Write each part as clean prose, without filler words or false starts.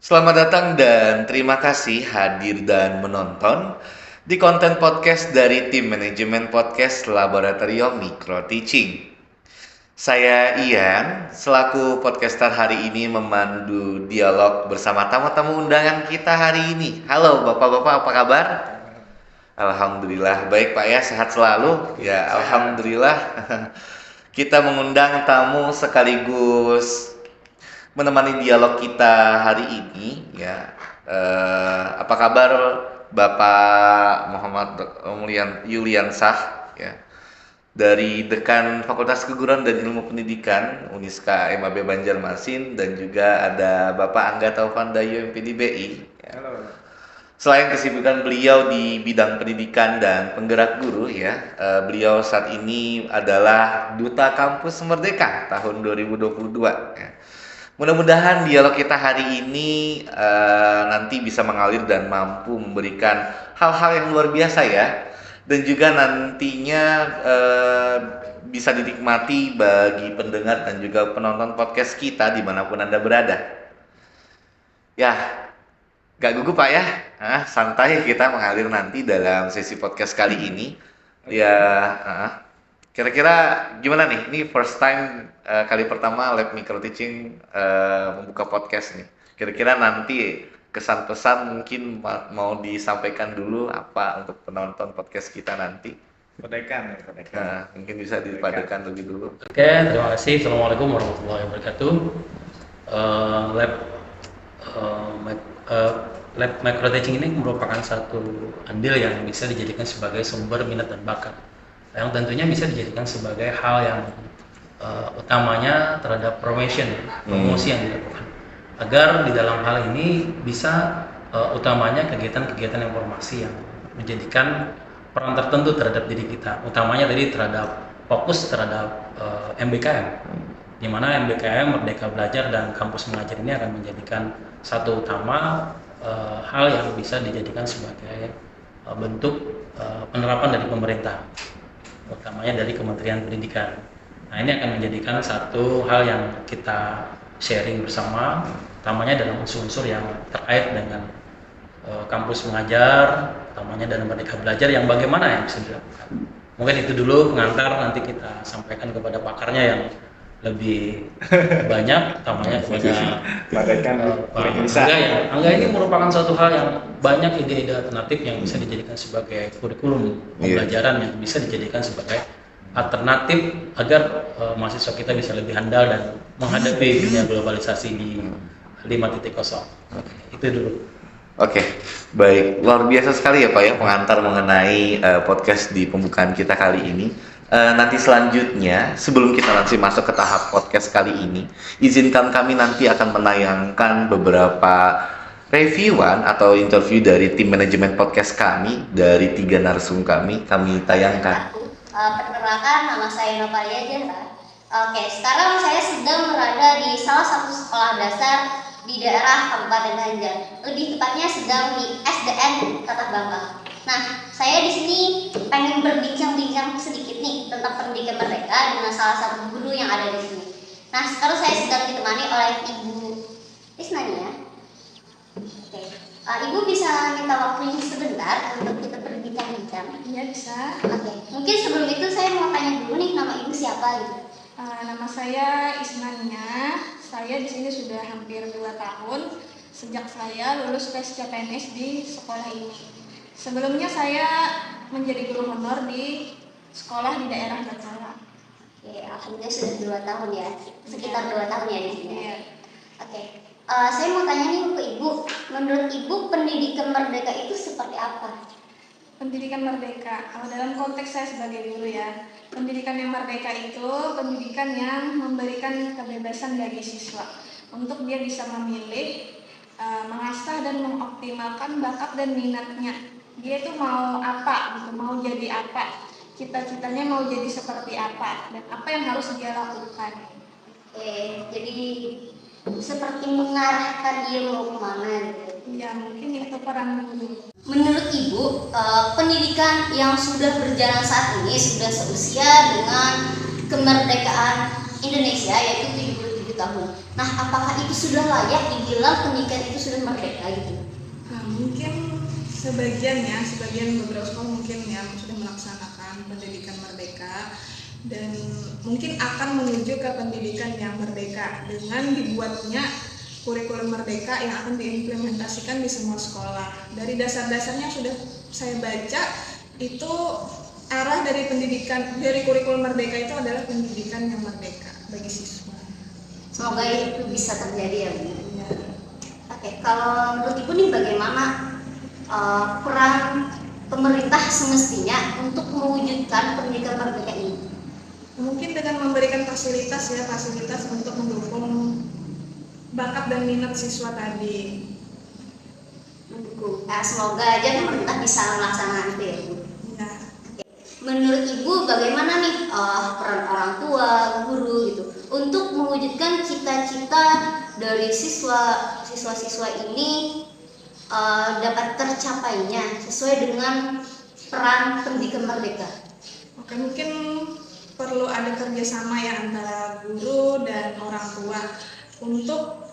Selamat datang dan terima kasih hadir dan menonton di konten podcast dari tim manajemen podcast Laboratorium Micro Teaching. Saya Ian, selaku podcaster hari ini memandu dialog bersama tamu-tamu undangan kita hari ini. Halo Bapak-bapak, apa kabar? Alhamdulillah, baik Pak ya, sehat selalu? Ya, Alhamdulillah. Kita mengundang tamu sekaligus menemani dialog kita hari ini ya. Apa kabar Bapak Muhammad Yuliansah ya, dari Dekan Fakultas Keguruan dan Ilmu Pendidikan Uniska MAB Banjarmasin, dan juga ada Bapak Angga Taufan Dayu MPD BI ya. Halo. Selain kesibukan beliau di bidang pendidikan dan penggerak guru ya, beliau saat ini adalah Duta Kampus Merdeka tahun 2022 ya. Mudah-mudahan dialog kita hari ini nanti bisa mengalir dan mampu memberikan hal-hal yang luar biasa ya, dan juga nantinya bisa dinikmati bagi pendengar dan juga penonton podcast kita dimanapun Anda berada. Ya, gak gugup Pak ya, santai kita mengalir nanti dalam sesi podcast kali ini. Ya, kira-kira gimana nih? Ini first time kali pertama Lab Micro Teaching membuka podcast nih. Kira-kira nanti kesan pesan mungkin mau disampaikan dulu apa untuk penonton podcast kita nanti? Pedekan. Mungkin bisa dipadukan lebih dulu. Oke, terima kasih. Assalamualaikum warahmatullahi wabarakatuh. Lab Lab Micro Teaching ini merupakan satu andil yang bisa dijadikan sebagai sumber minat dan bakat, yang tentunya bisa dijadikan sebagai hal yang utamanya terhadap promosi yang dilakukan, agar di dalam hal ini bisa utamanya kegiatan-kegiatan informasi yang menjadikan peran tertentu terhadap diri kita, utamanya tadi terhadap fokus terhadap MBKM, di mana MBKM Merdeka Belajar dan Kampus Mengajar ini akan menjadikan satu utama hal yang bisa dijadikan sebagai bentuk penerapan dari pemerintah, utamanya dari Kementerian Pendidikan. Nah, ini akan menjadikan satu hal yang kita sharing bersama, utamanya dalam unsur-unsur yang terkait dengan kampus mengajar, utamanya dalam Merdeka Belajar yang bagaimana yang bisa dilakukan. Mungkin itu dulu pengantar, nanti kita sampaikan kepada pakarnya yang lebih banyak, utamanya kepada Pak Angga ini merupakan suatu hal yang banyak ide-ide alternatif yang bisa dijadikan sebagai kurikulum pembelajaran yang bisa dijadikan sebagai alternatif agar mahasiswa kita bisa lebih handal dan menghadapi dunia globalisasi di 5.0. Itu dulu. Oke, baik. Luar biasa sekali ya Pak ya pengantar mengenai podcast di pembukaan kita kali ini. Nanti selanjutnya, sebelum kita nanti masuk ke tahap podcast kali ini, izinkan kami nanti akan menayangkan beberapa reviewan atau interview dari tim manajemen podcast kami, dari 3 narsum kami tayangkan. Perkenalkan, nama saya Novalia Jahra. Oke, sekarang saya sedang berada di salah satu sekolah dasar di daerah Kabupaten Banjar. Lebih tepatnya sedang di SDN Tatah Bangka. Nah, saya di sini pengen berbincang-bincang sedikit nih tentang pendidikan merdeka dengan salah satu guru yang ada di sini. Nah, sekarang saya sedang ditemani oleh Ibu Isnania. Oke, Ibu bisa minta waktunya sebentar untuk kita berbincang-bincang? Iya, bisa. Oke, mungkin sebelum itu saya mau tanya dulu nih, nama Ibu siapa gitu? Nama saya Isnania. Saya di sini sudah hampir 2 tahun sejak saya lulus tes CPNS di sekolah ini. Sebelumnya saya menjadi guru honor di sekolah di daerah Bacala. Oke, alhamdulillah sudah 2 tahun ya, sekitar 2 tahun ya di sini. Iya. Oke, saya mau tanya nih ke Ibu, menurut Ibu pendidikan merdeka itu seperti apa? Pendidikan merdeka, kalau dalam konteks saya sebagai guru ya, pendidikan yang merdeka itu pendidikan yang memberikan kebebasan bagi siswa untuk dia bisa memilih, mengasah dan mengoptimalkan bakat dan minatnya. Dia itu mau apa gitu, mau jadi apa, cita-citanya mau jadi seperti apa, dan apa yang harus dia lakukan. Jadi seperti mengarahkan dia mau kemana gitu. Ya, mungkin itu peran guru. Menurut Ibu, pendidikan yang sudah berjalan saat ini sudah seusia dengan kemerdekaan Indonesia, yaitu 77 tahun. Nah, apakah itu sudah layak dibilang pendidikan itu sudah merdeka gitu? Nah, mungkin sebagian beberapa sekolah mungkin yang sudah melaksanakan pendidikan merdeka dan mungkin akan menuju ke pendidikan yang merdeka dengan dibuatnya kurikulum merdeka yang akan diimplementasikan di semua sekolah. Dari dasar-dasarnya sudah saya baca, itu arah dari kurikulum merdeka itu adalah pendidikan yang merdeka bagi siswa. Semoga itu bisa terjadi ya, Bu. Ya. Oke, kalau menurut Ibu nih bagaimana peran pemerintah semestinya untuk mewujudkan pendidikan merdeka ini? Mungkin dengan memberikan fasilitas untuk mendukung bakat dan minat siswa tadi. Mendukung. Semoga aja pemerintah bisa melaksanakan itu ya, Bu. Ya. Menurut Ibu bagaimana nih peran orang tua, guru gitu untuk mewujudkan cita-cita dari siswa-siswa ini dapat tercapainya sesuai dengan peran pendidikan merdeka? Oke, mungkin perlu ada kerjasama ya antara guru dan orang tua untuk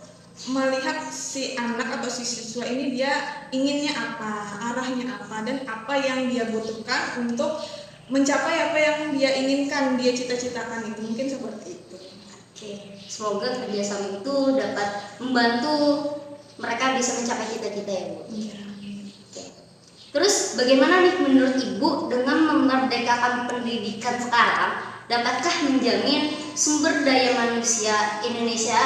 melihat si anak atau si siswa ini dia inginnya apa, arahnya apa, dan apa yang dia butuhkan untuk mencapai apa yang dia inginkan, dia cita-citakan itu. Mungkin seperti itu. Oke, semoga kerjasama itu dapat membantu mereka bisa mencapai cita-cita ya, Bu. Iya. Oke. Terus bagaimana nih menurut Ibu dengan memerdekakan pendidikan sekarang dapatkah menjamin sumber daya manusia Indonesia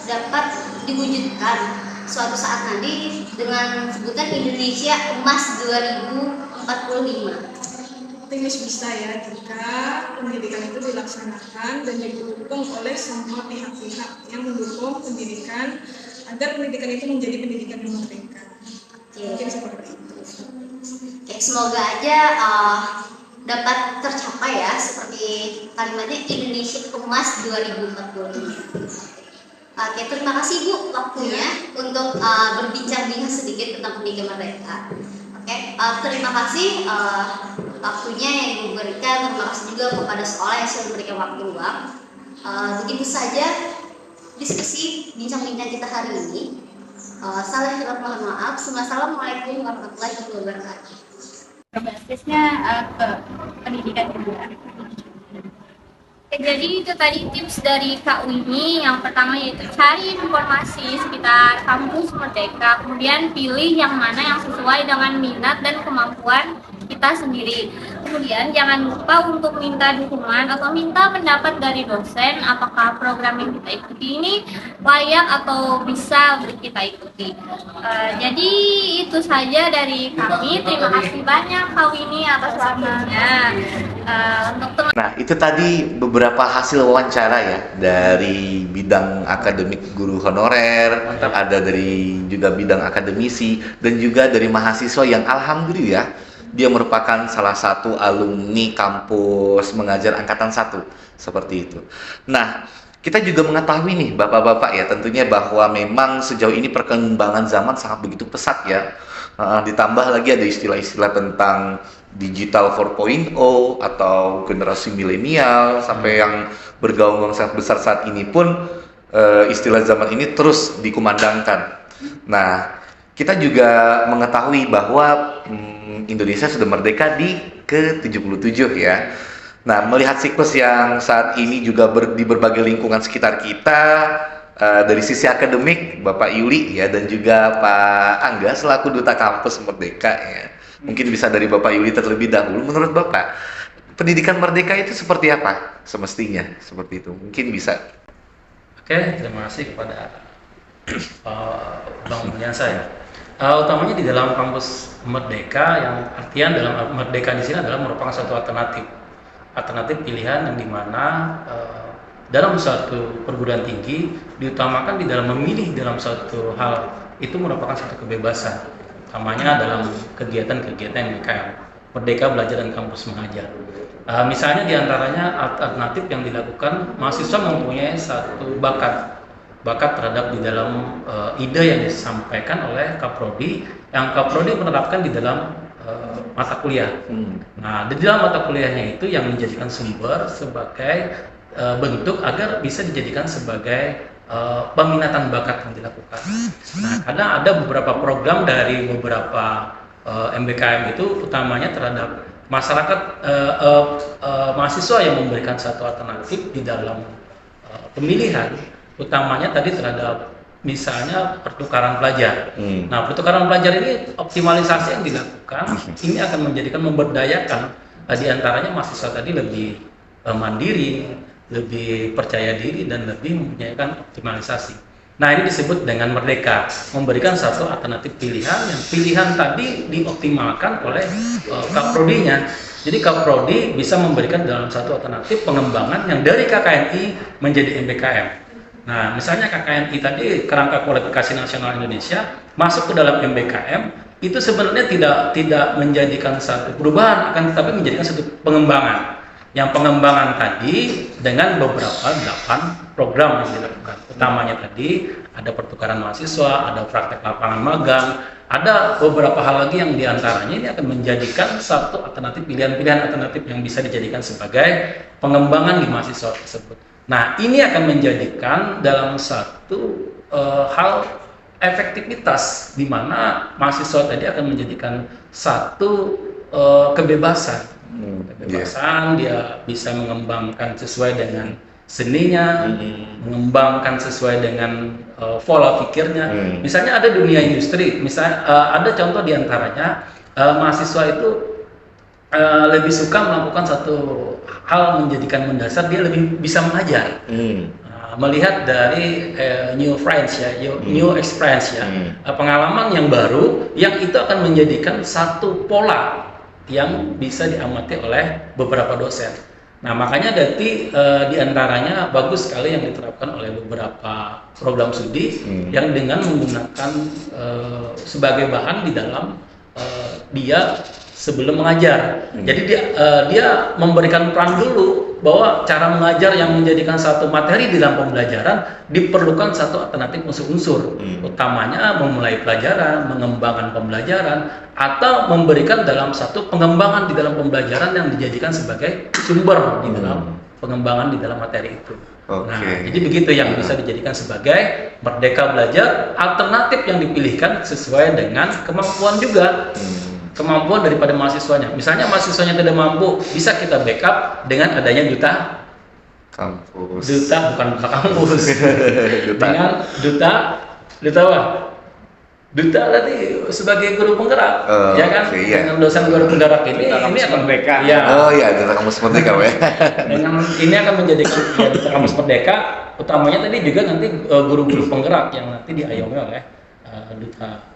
dapat diwujudkan suatu saat nanti dengan sebutan Indonesia Emas 2045? Optimis bisa ya jika pendidikan itu dilaksanakan dan didukung oleh semua pihak-pihak yang mendukung pendidikan agar pendidikan itu menjadi pendidikan yang merdeka. Mungkin seperti itu. Oke, semoga aja dapat tercapai ya seperti kalimatnya Indonesia Emas 2045. Oke, terima kasih Bu waktunya untuk berbincang-bincang sedikit tentang pendidikan merdeka. Oke, terima kasih waktunya yang Ibu berikan. Terima kasih juga kepada sekolah yang sudah memberikan waktu luang. Begitu saja diskusi bincang-bincang kita hari ini. Salah hilaf mohon maaf. Assalamualaikum warahmatullahi wabarakatuh. Berbasisnya ke pendidikan juga. Jadi itu tadi tips dari Kak Winnie. Yang pertama yaitu cari informasi sekitar kampus merdeka, kemudian pilih yang mana yang sesuai dengan minat dan kemampuan kita sendiri. Kemudian jangan lupa untuk minta dukungan atau minta pendapat dari dosen apakah program yang kita ikuti ini layak atau bisa untuk kita ikuti. Jadi itu saja dari kami. Terima kasih banyak Kak Winnie atas waktunya. Nah, itu tadi beberapa hasil wawancara ya dari bidang akademik guru honorer, ada dari juga bidang akademisi dan juga dari mahasiswa yang alhamdulillah dia merupakan salah satu alumni kampus mengajar angkatan 1 seperti itu. Nah, kita juga mengetahui nih Bapak-bapak ya tentunya bahwa memang sejauh ini perkembangan zaman sangat begitu pesat ya. Ditambah lagi ada istilah-istilah tentang digital 4.0 atau generasi milenial sampai yang bergaung sangat besar saat ini pun istilah zaman ini terus dikumandangkan. Nah, kita juga mengetahui bahwa Indonesia sudah merdeka di ke-77 ya. Nah, melihat siklus yang saat ini juga di berbagai lingkungan sekitar kita, dari sisi akademik Bapak Yuli ya dan juga Pak Angga selaku Duta Kampus Merdeka ya. Mungkin bisa dari Bapak Yuli terlebih dahulu. Menurut Bapak, pendidikan merdeka itu seperti apa semestinya? Seperti itu. Mungkin bisa. Oke, terima kasih kepada Bang Mulyansa ya. Utamanya di dalam kampus merdeka yang artian dalam merdeka di sini adalah merupakan satu alternatif pilihan yang dimana dalam suatu perguruan tinggi diutamakan di dalam memilih dalam suatu hal itu merupakan satu kebebasan, utamanya dalam kegiatan-kegiatan yang merdeka belajar dan kampus mengajar. Misalnya diantaranya alternatif yang dilakukan mahasiswa mempunyai satu bakat terhadap di dalam ide yang disampaikan oleh Kaprodi yang Kaprodi menerapkan di dalam mata kuliah. Nah, di dalam mata kuliahnya itu yang menjadikan sumber sebagai bentuk agar bisa dijadikan sebagai peminatan bakat yang dilakukan. Nah, kadang ada beberapa program dari beberapa MBKM itu utamanya terhadap masyarakat mahasiswa yang memberikan satu alternatif di dalam pemilihan, utamanya tadi terhadap misalnya pertukaran pelajar. Nah, pertukaran pelajar ini optimalisasi yang dilakukan ini akan menjadikan memberdayakan diantaranya mahasiswa tadi lebih mandiri, lebih percaya diri dan lebih mempunyai optimalisasi. Nah, ini disebut dengan merdeka, memberikan satu alternatif pilihan yang pilihan tadi dioptimalkan oleh Kaprodinya. Jadi Kaprodi bisa memberikan dalam satu alternatif pengembangan yang dari KKNI menjadi MBKM. Nah, misalnya KKNI tadi, Kerangka Kualifikasi Nasional Indonesia, masuk ke dalam MBKM, itu sebenarnya tidak menjadikan satu perubahan, akan tetapi menjadikan satu pengembangan. Yang pengembangan tadi dengan beberapa 8 program yang dilakukan. Utamanya tadi ada pertukaran mahasiswa, ada praktek lapangan magang, ada beberapa hal lagi yang diantaranya ini akan menjadikan satu alternatif pilihan-pilihan alternatif yang bisa dijadikan sebagai pengembangan di mahasiswa tersebut. Nah, ini akan menjadikan dalam satu hal efektivitas di mana mahasiswa tadi akan menjadikan satu kebebasan. Dia bisa mengembangkan sesuai dengan seninya, mengembangkan sesuai dengan pola pikirnya. Misalnya ada dunia industri, misalnya ada contoh diantaranya mahasiswa itu lebih suka melakukan satu hal menjadikan mendasar, dia lebih bisa mengajar. Melihat dari new friends ya, new experience ya, pengalaman yang baru yang itu akan menjadikan satu pola yang bisa diamati oleh beberapa dosen. Nah, makanya nanti diantaranya bagus sekali yang diterapkan oleh beberapa program studi yang dengan menggunakan sebagai bahan di dalam dia sebelum mengajar. Jadi dia memberikan peran dulu bahwa cara mengajar yang menjadikan satu materi di dalam pembelajaran diperlukan satu alternatif unsur-unsur, utamanya memulai pelajaran, mengembangkan pembelajaran, atau memberikan dalam satu pengembangan di dalam pembelajaran yang dijadikan sebagai sumber di dalam pengembangan di dalam materi itu. Nah, jadi begitu yang bisa dijadikan sebagai merdeka belajar, alternatif yang dipilihkan sesuai dengan kemampuan juga. Kemampuan daripada mahasiswanya. Misalnya mahasiswanya tidak mampu, bisa kita backup dengan adanya duta kampus. Bukan duta kampus. Dengan duta apa? Duta tadi sebagai guru penggerak, ya kan? Dengan dosen guru penggerak ini akan merdeka. Ya. Duta kampus merdeka ya. Dengan ini akan menjadikan duta kampus merdeka. Utamanya tadi juga nanti guru-guru penggerak yang nanti diayomi oleh duta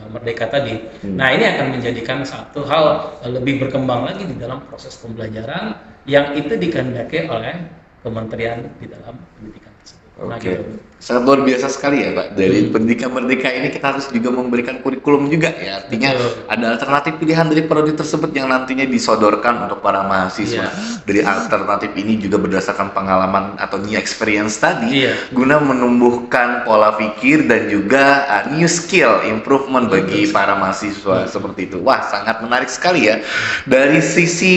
merdeka tadi. Nah, ini akan menjadikan satu hal lebih berkembang lagi di dalam proses pembelajaran yang itu dikehendaki oleh kementerian di dalam pendidikan tersebut. Nah, gitu. Sangat luar biasa sekali ya Pak. Dari pendidikan merdeka ini kita harus juga memberikan kurikulum juga ya. Artinya ada alternatif pilihan dari prodi tersebut yang nantinya disodorkan untuk para mahasiswa. Dari alternatif ini juga berdasarkan pengalaman atau new experience tadi, guna menumbuhkan pola pikir dan juga new skill improvement bagi para mahasiswa seperti itu. Wah, sangat menarik sekali ya. Dari sisi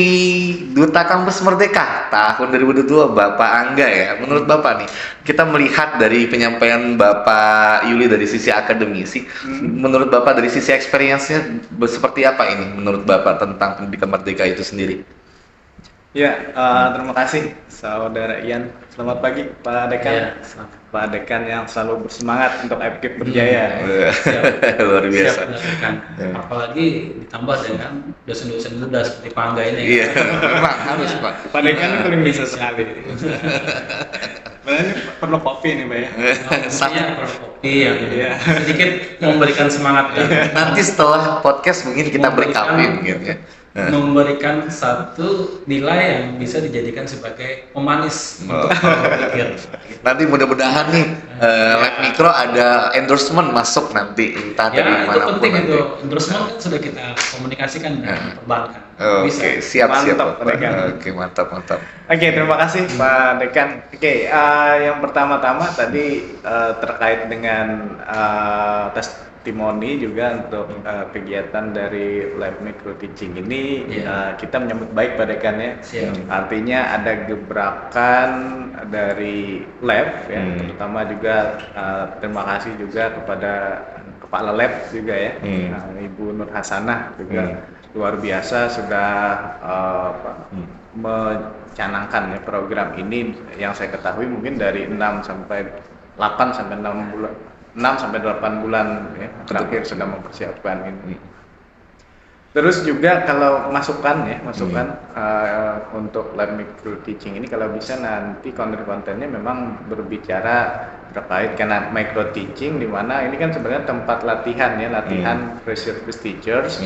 Duta Kampus Merdeka tahun 2022 Bapak Angga ya. Menurut Bapak nih, kita melihat dari penyampaian Bapak Yuli dari sisi akademisi, menurut Bapak dari sisi experience-nya seperti apa ini menurut Bapak tentang pendidikan merdeka itu sendiri? Ya, terima kasih Saudara Ian. Selamat pagi Pak Dekan. Pak Dekan yang selalu bersemangat untuk FKIP berjaya. Luar biasa. Apalagi ditambah dengan dosen-dosen muda seperti Pak Angga ini. Iya, memang harus Pak. Pak Dekan ini paling bisa sekali. Ini perlu kopi nih Pak ya. Perlu kopi ya. Sedikit memberikan semangat kan. Nanti setelah podcast mungkin kita break-upin gitu ya. Memberikan satu nilai yang bisa dijadikan sebagai pemanis untuk berpikir. Nanti mudah-mudahan nih Lab Mikro ada endorsement masuk nanti entah dari Ya, itu mana penting nanti. itu. Endorsement kan sudah kita komunikasikan dengan perbankan. Oke, siap. Mantap, Pak Dekan. Oke, mantap. Oke, terima kasih Pak Dekan. Oke, yang pertama-tama tadi terkait dengan tes testimoni juga untuk kegiatan dari lab micro teaching ini. Kita menyambut baik Pak Dekan ya. Artinya ada gebrakan dari lab ya, terutama juga terima kasih juga kepada Kepala Lab juga ya, Ibu Nur Hasanah juga luar biasa sudah mencanangkan ya program ini yang saya ketahui mungkin dari 6 sampai 6 bulan 6 sampai 8 bulan ya, terakhir sudah mempersiapkan ini. Terus juga kalau masukan untuk lab micro teaching ini kalau bisa nanti konten-kontennya memang berbicara terkait karena micro teaching di mana ini kan sebenarnya tempat latihan ya, latihan pre-service teachers,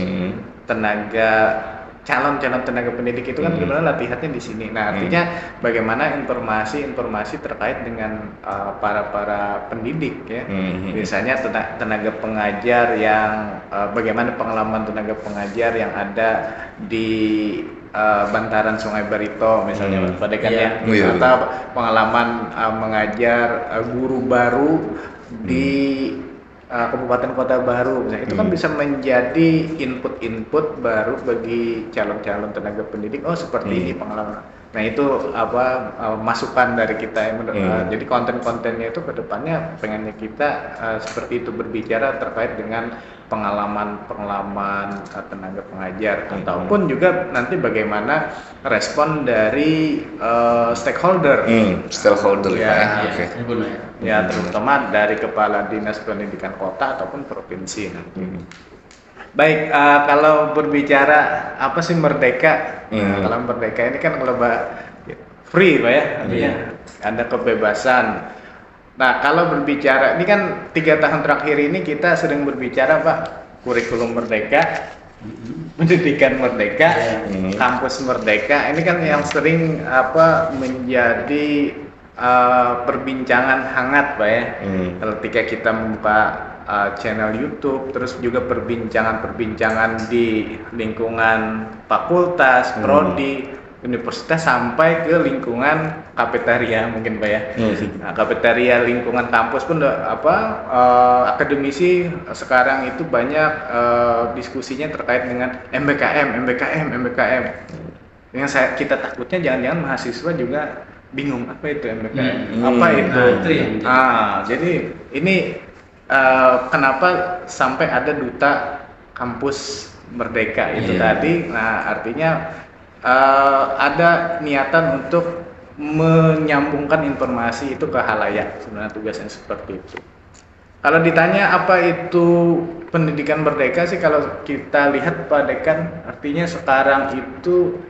calon-calon tenaga pendidik itu kan sebenarnya latihannya di sini. Nah, artinya bagaimana informasi-informasi terkait dengan para pendidik ya. Misalnya tenaga pengajar yang bagaimana pengalaman tenaga pengajar yang ada di bantaran Sungai Barito misalnya Pak Dekan ya. Atau pengalaman mengajar guru baru di Kabupaten Kota Baru, misalnya itu kan bisa menjadi input baru bagi calon-calon tenaga pendidik. Oh seperti ini pengalaman. Nah itu masukan dari kita. Jadi konten-kontennya itu kedepannya pengennya kita seperti itu berbicara terkait dengan pengalaman tenaga pengajar ataupun juga nanti bagaimana respon dari stakeholder. Stakeholder ya. Oke. Ya terutama dari kepala dinas pendidikan kota ataupun provinsi nanti. Baik, kalau berbicara apa sih merdeka? Kalau merdeka ini kan kalau free Pak ya, artinya ada kebebasan. Nah kalau berbicara ini kan 3 tahun terakhir ini kita sering berbicara Pak kurikulum merdeka, pendidikan merdeka, kampus merdeka. Ini kan yang sering menjadi perbincangan hangat Pak ya. Ketika kita membuka channel YouTube, terus juga perbincangan di lingkungan fakultas, prodi, universitas sampai ke lingkungan kafetaria mungkin Pak ya. Nah, kafetaria lingkungan kampus pun akademisi sekarang itu banyak diskusinya terkait dengan MBKM. Yang kita takutnya jangan-jangan mahasiswa juga bingung apa itu MBKM, apa itu. Jadi ini kenapa sampai ada duta kampus merdeka itu tadi. Nah artinya ada niatan untuk menyambungkan informasi itu ke halayak, sebenarnya tugasnya seperti itu. Kalau ditanya apa itu pendidikan merdeka sih, kalau kita lihat Pak Dekan, artinya sekarang itu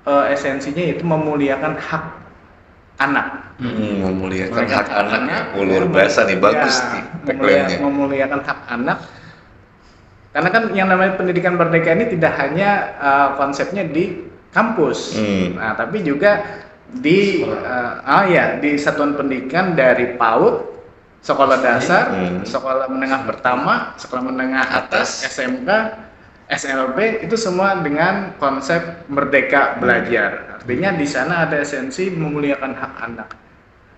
esensinya itu memuliakan hak anak. Memuliakan hak anak. Luar biasa nih, bagus nih tagline-nya. Memuliakan hak anak. Karena kan yang namanya pendidikan merdeka ini tidak hanya konsepnya di kampus. Nah, tapi juga di satuan pendidikan dari PAUD, sekolah dasar, sekolah menengah pertama, sekolah menengah atas, SMK, SLB, itu semua dengan konsep merdeka belajar. Artinya di sana ada esensi memuliakan hak anak.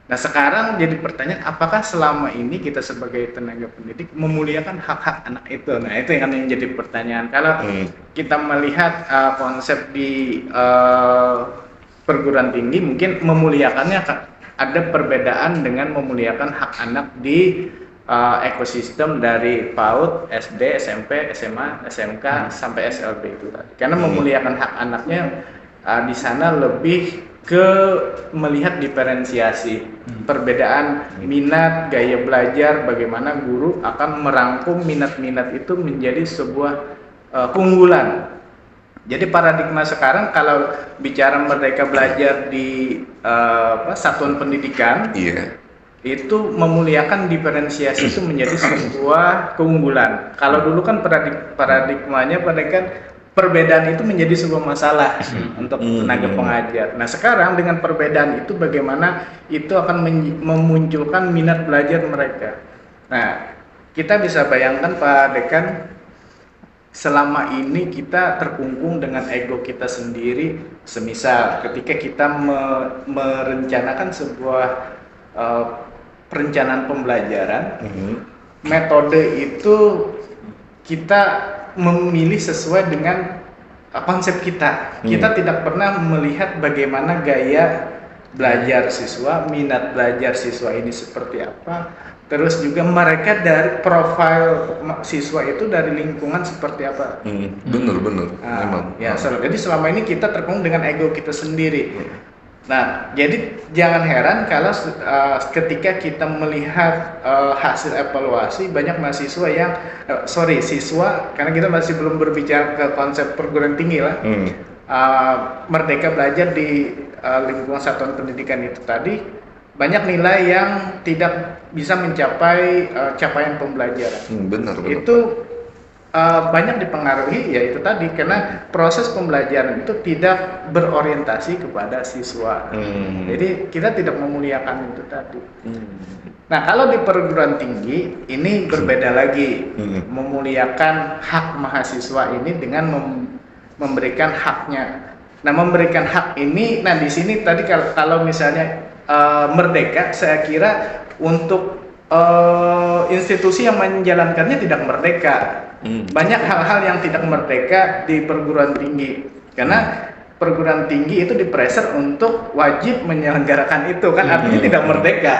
Nah sekarang jadi pertanyaan, apakah selama ini kita sebagai tenaga pendidik memuliakan hak-hak anak itu? Nah itu yang menjadi pertanyaan. Kalau kita melihat konsep di perguruan tinggi, mungkin memuliakannya ada perbedaan dengan memuliakan hak anak di ekosistem dari PAUD, SD, SMP, SMA, SMK sampai SLB itu tadi. Karena memuliakan hak anaknya di sana lebih ke melihat diferensiasi perbedaan minat, gaya belajar, bagaimana guru akan merangkum minat-minat itu menjadi sebuah keunggulan. Jadi paradigma sekarang kalau bicara merdeka belajar di satuan pendidikan, itu memuliakan diferensiasi itu menjadi sebuah keunggulan. Kalau dulu kan paradigmanya perbedaan itu menjadi sebuah masalah untuk tenaga pengajar. Nah sekarang dengan perbedaan itu bagaimana itu akan memunculkan minat belajar mereka. Nah kita bisa bayangkan Pak Dekan, selama ini kita terkungkung dengan ego kita sendiri. Semisal ketika kita merencanakan sebuah perencanaan pembelajaran, metode itu kita memilih sesuai dengan konsep kita. Kita tidak pernah melihat bagaimana gaya belajar siswa, minat belajar siswa ini seperti apa. Terus juga mereka dari profil siswa itu dari lingkungan seperti apa. Bener memang. Ya, jadi selama ini kita terkung dengan ego kita sendiri. Nah, jadi jangan heran kalau ketika kita melihat hasil evaluasi banyak mahasiswa yang siswa, karena kita masih belum berbicara ke konsep perguruan tinggi lah. Merdeka belajar di lingkungan satuan pendidikan itu tadi banyak nilai yang tidak bisa mencapai capaian pembelajaran. Benar. Itu banyak dipengaruhi yaitu tadi karena proses pembelajaran itu tidak berorientasi kepada siswa. Jadi kita tidak memuliakan itu tadi. Nah, kalau di perguruan tinggi ini berbeda lagi, memuliakan hak mahasiswa ini dengan memberikan haknya. Nah, memberikan hak ini, nah di sini tadi kalau misalnya merdeka, saya kira untuk institusi yang menjalankannya tidak merdeka. Banyak hal-hal yang tidak merdeka di perguruan tinggi karena perguruan tinggi itu di-pressure untuk wajib menyelenggarakan itu kan artinya tidak merdeka.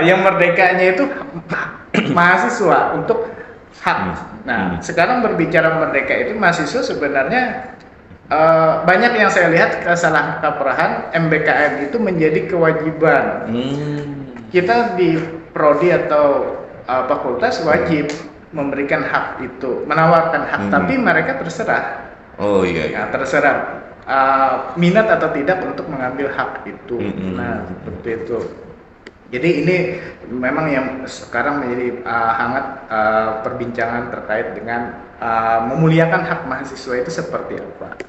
Yang merdekanya itu mahasiswa untuk hak. Nah, sekarang berbicara merdeka itu mahasiswa sebenarnya banyak yang saya lihat kesalahan kaprahan MBKM itu menjadi kewajiban. Kita di prodi atau fakultas wajib memberikan hak itu, menawarkan hak, tapi mereka terserah. Nah, terserah minat atau tidak untuk mengambil hak itu. Nah, seperti itu. Jadi ini memang yang sekarang menjadi hangat perbincangan terkait dengan memuliakan hak mahasiswa itu seperti apa.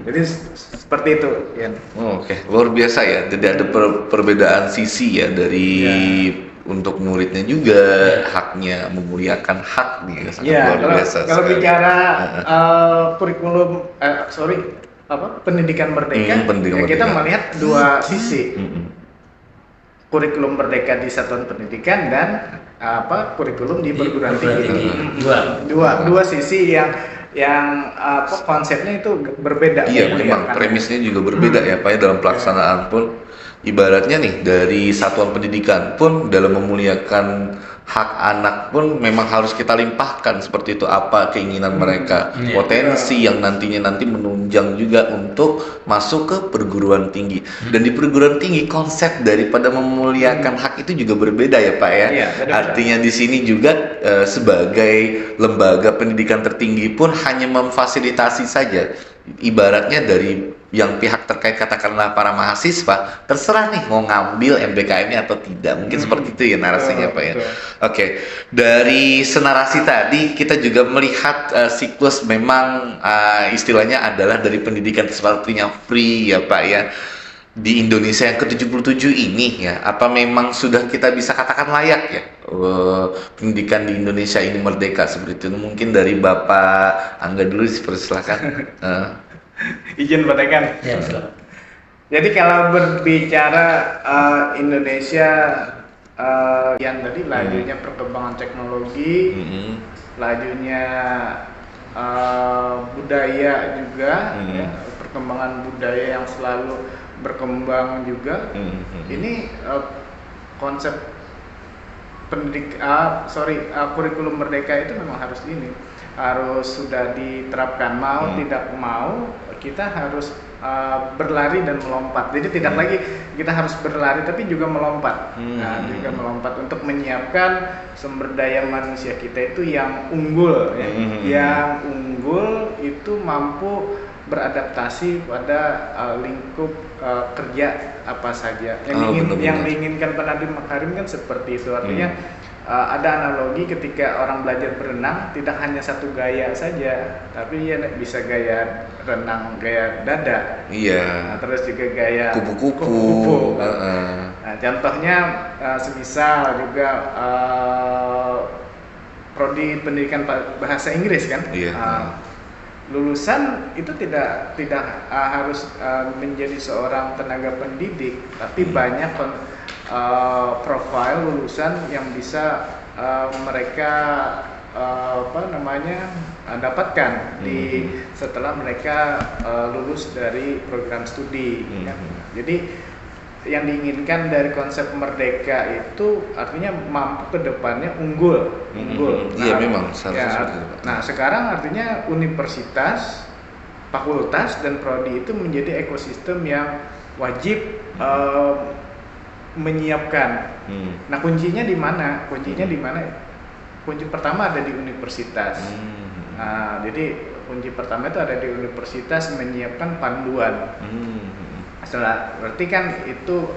Jadi seperti itu, Yan. Oke, luar biasa ya. Jadi ada perbedaan sisi ya dari untuk muridnya juga haknya memuliakan hak nih sangat luar biasa. Kalau bicara kurikulum pendidikan merdeka, kita melihat dua sisi. Kurikulum merdeka di satuan pendidikan dan kurikulum di perguruan tinggi. Dua sisi yang konsepnya itu berbeda. Iya, memang premisnya juga berbeda ya Pak ya, dalam pelaksanaan pun. Ibaratnya nih dari satuan pendidikan pun dalam memuliakan hak anak pun memang harus kita limpahkan seperti itu apa keinginan mereka, potensi yang nanti menunjang juga untuk masuk ke perguruan tinggi. Dan di perguruan tinggi konsep daripada memuliakan hak itu juga berbeda ya Pak ya. Artinya di sini juga sebagai lembaga pendidikan tertinggi pun hanya memfasilitasi saja. Ibaratnya dari yang pihak terkait katakanlah para mahasiswa terserah nih mau ngambil MBKM-nya atau tidak, mungkin seperti itu ya narasinya Pak ya. Oke, dari senarasi tadi kita juga melihat siklus memang istilahnya adalah dari pendidikan sepertinya free ya Pak ya. Di Indonesia yang ke-77 ini ya, apa memang sudah kita bisa katakan layak ya pendidikan di Indonesia ini merdeka seperti itu? Mungkin dari Bapak Angga dulu silakan. Izin Batekan. Ya, silakan. Jadi kalau berbicara Indonesia yang tadi lajunya perkembangan teknologi, lajunya budaya juga, perkembangan budaya yang selalu berkembang juga. Ini konsep kurikulum merdeka itu memang harus sudah diterapkan, mau tidak mau kita harus berlari dan melompat. Jadi tidak lagi kita harus berlari tapi juga melompat. Juga melompat untuk menyiapkan sumber daya manusia kita itu yang unggul ya. Yang unggul itu mampu beradaptasi pada lingkup kerja apa saja yang diinginkan Pak Nadiem Makarim kan seperti itu. Artinya ada analogi ketika orang belajar berenang tidak hanya satu gaya saja, tapi ya bisa gaya renang gaya dada. Nah, terus juga gaya kupu-kupu. Nah, contohnya semisal juga prodi pendidikan bahasa Inggris kan. Lulusan itu tidak harus menjadi seorang tenaga pendidik, tapi banyak profil lulusan yang bisa mereka dapatkan di setelah mereka lulus dari program studi. Ya. Jadi yang diinginkan dari konsep merdeka itu artinya mampu ke depannya unggul. Iya, memang seharusnya seperti itu, Pak. Nah, sekarang artinya universitas, fakultas dan prodi itu menjadi ekosistem yang wajib menyiapkan. Nah, kuncinya di mana? Kunci pertama ada di universitas. Nah, jadi kunci pertama itu ada di universitas menyiapkan panduan. Berarti kan itu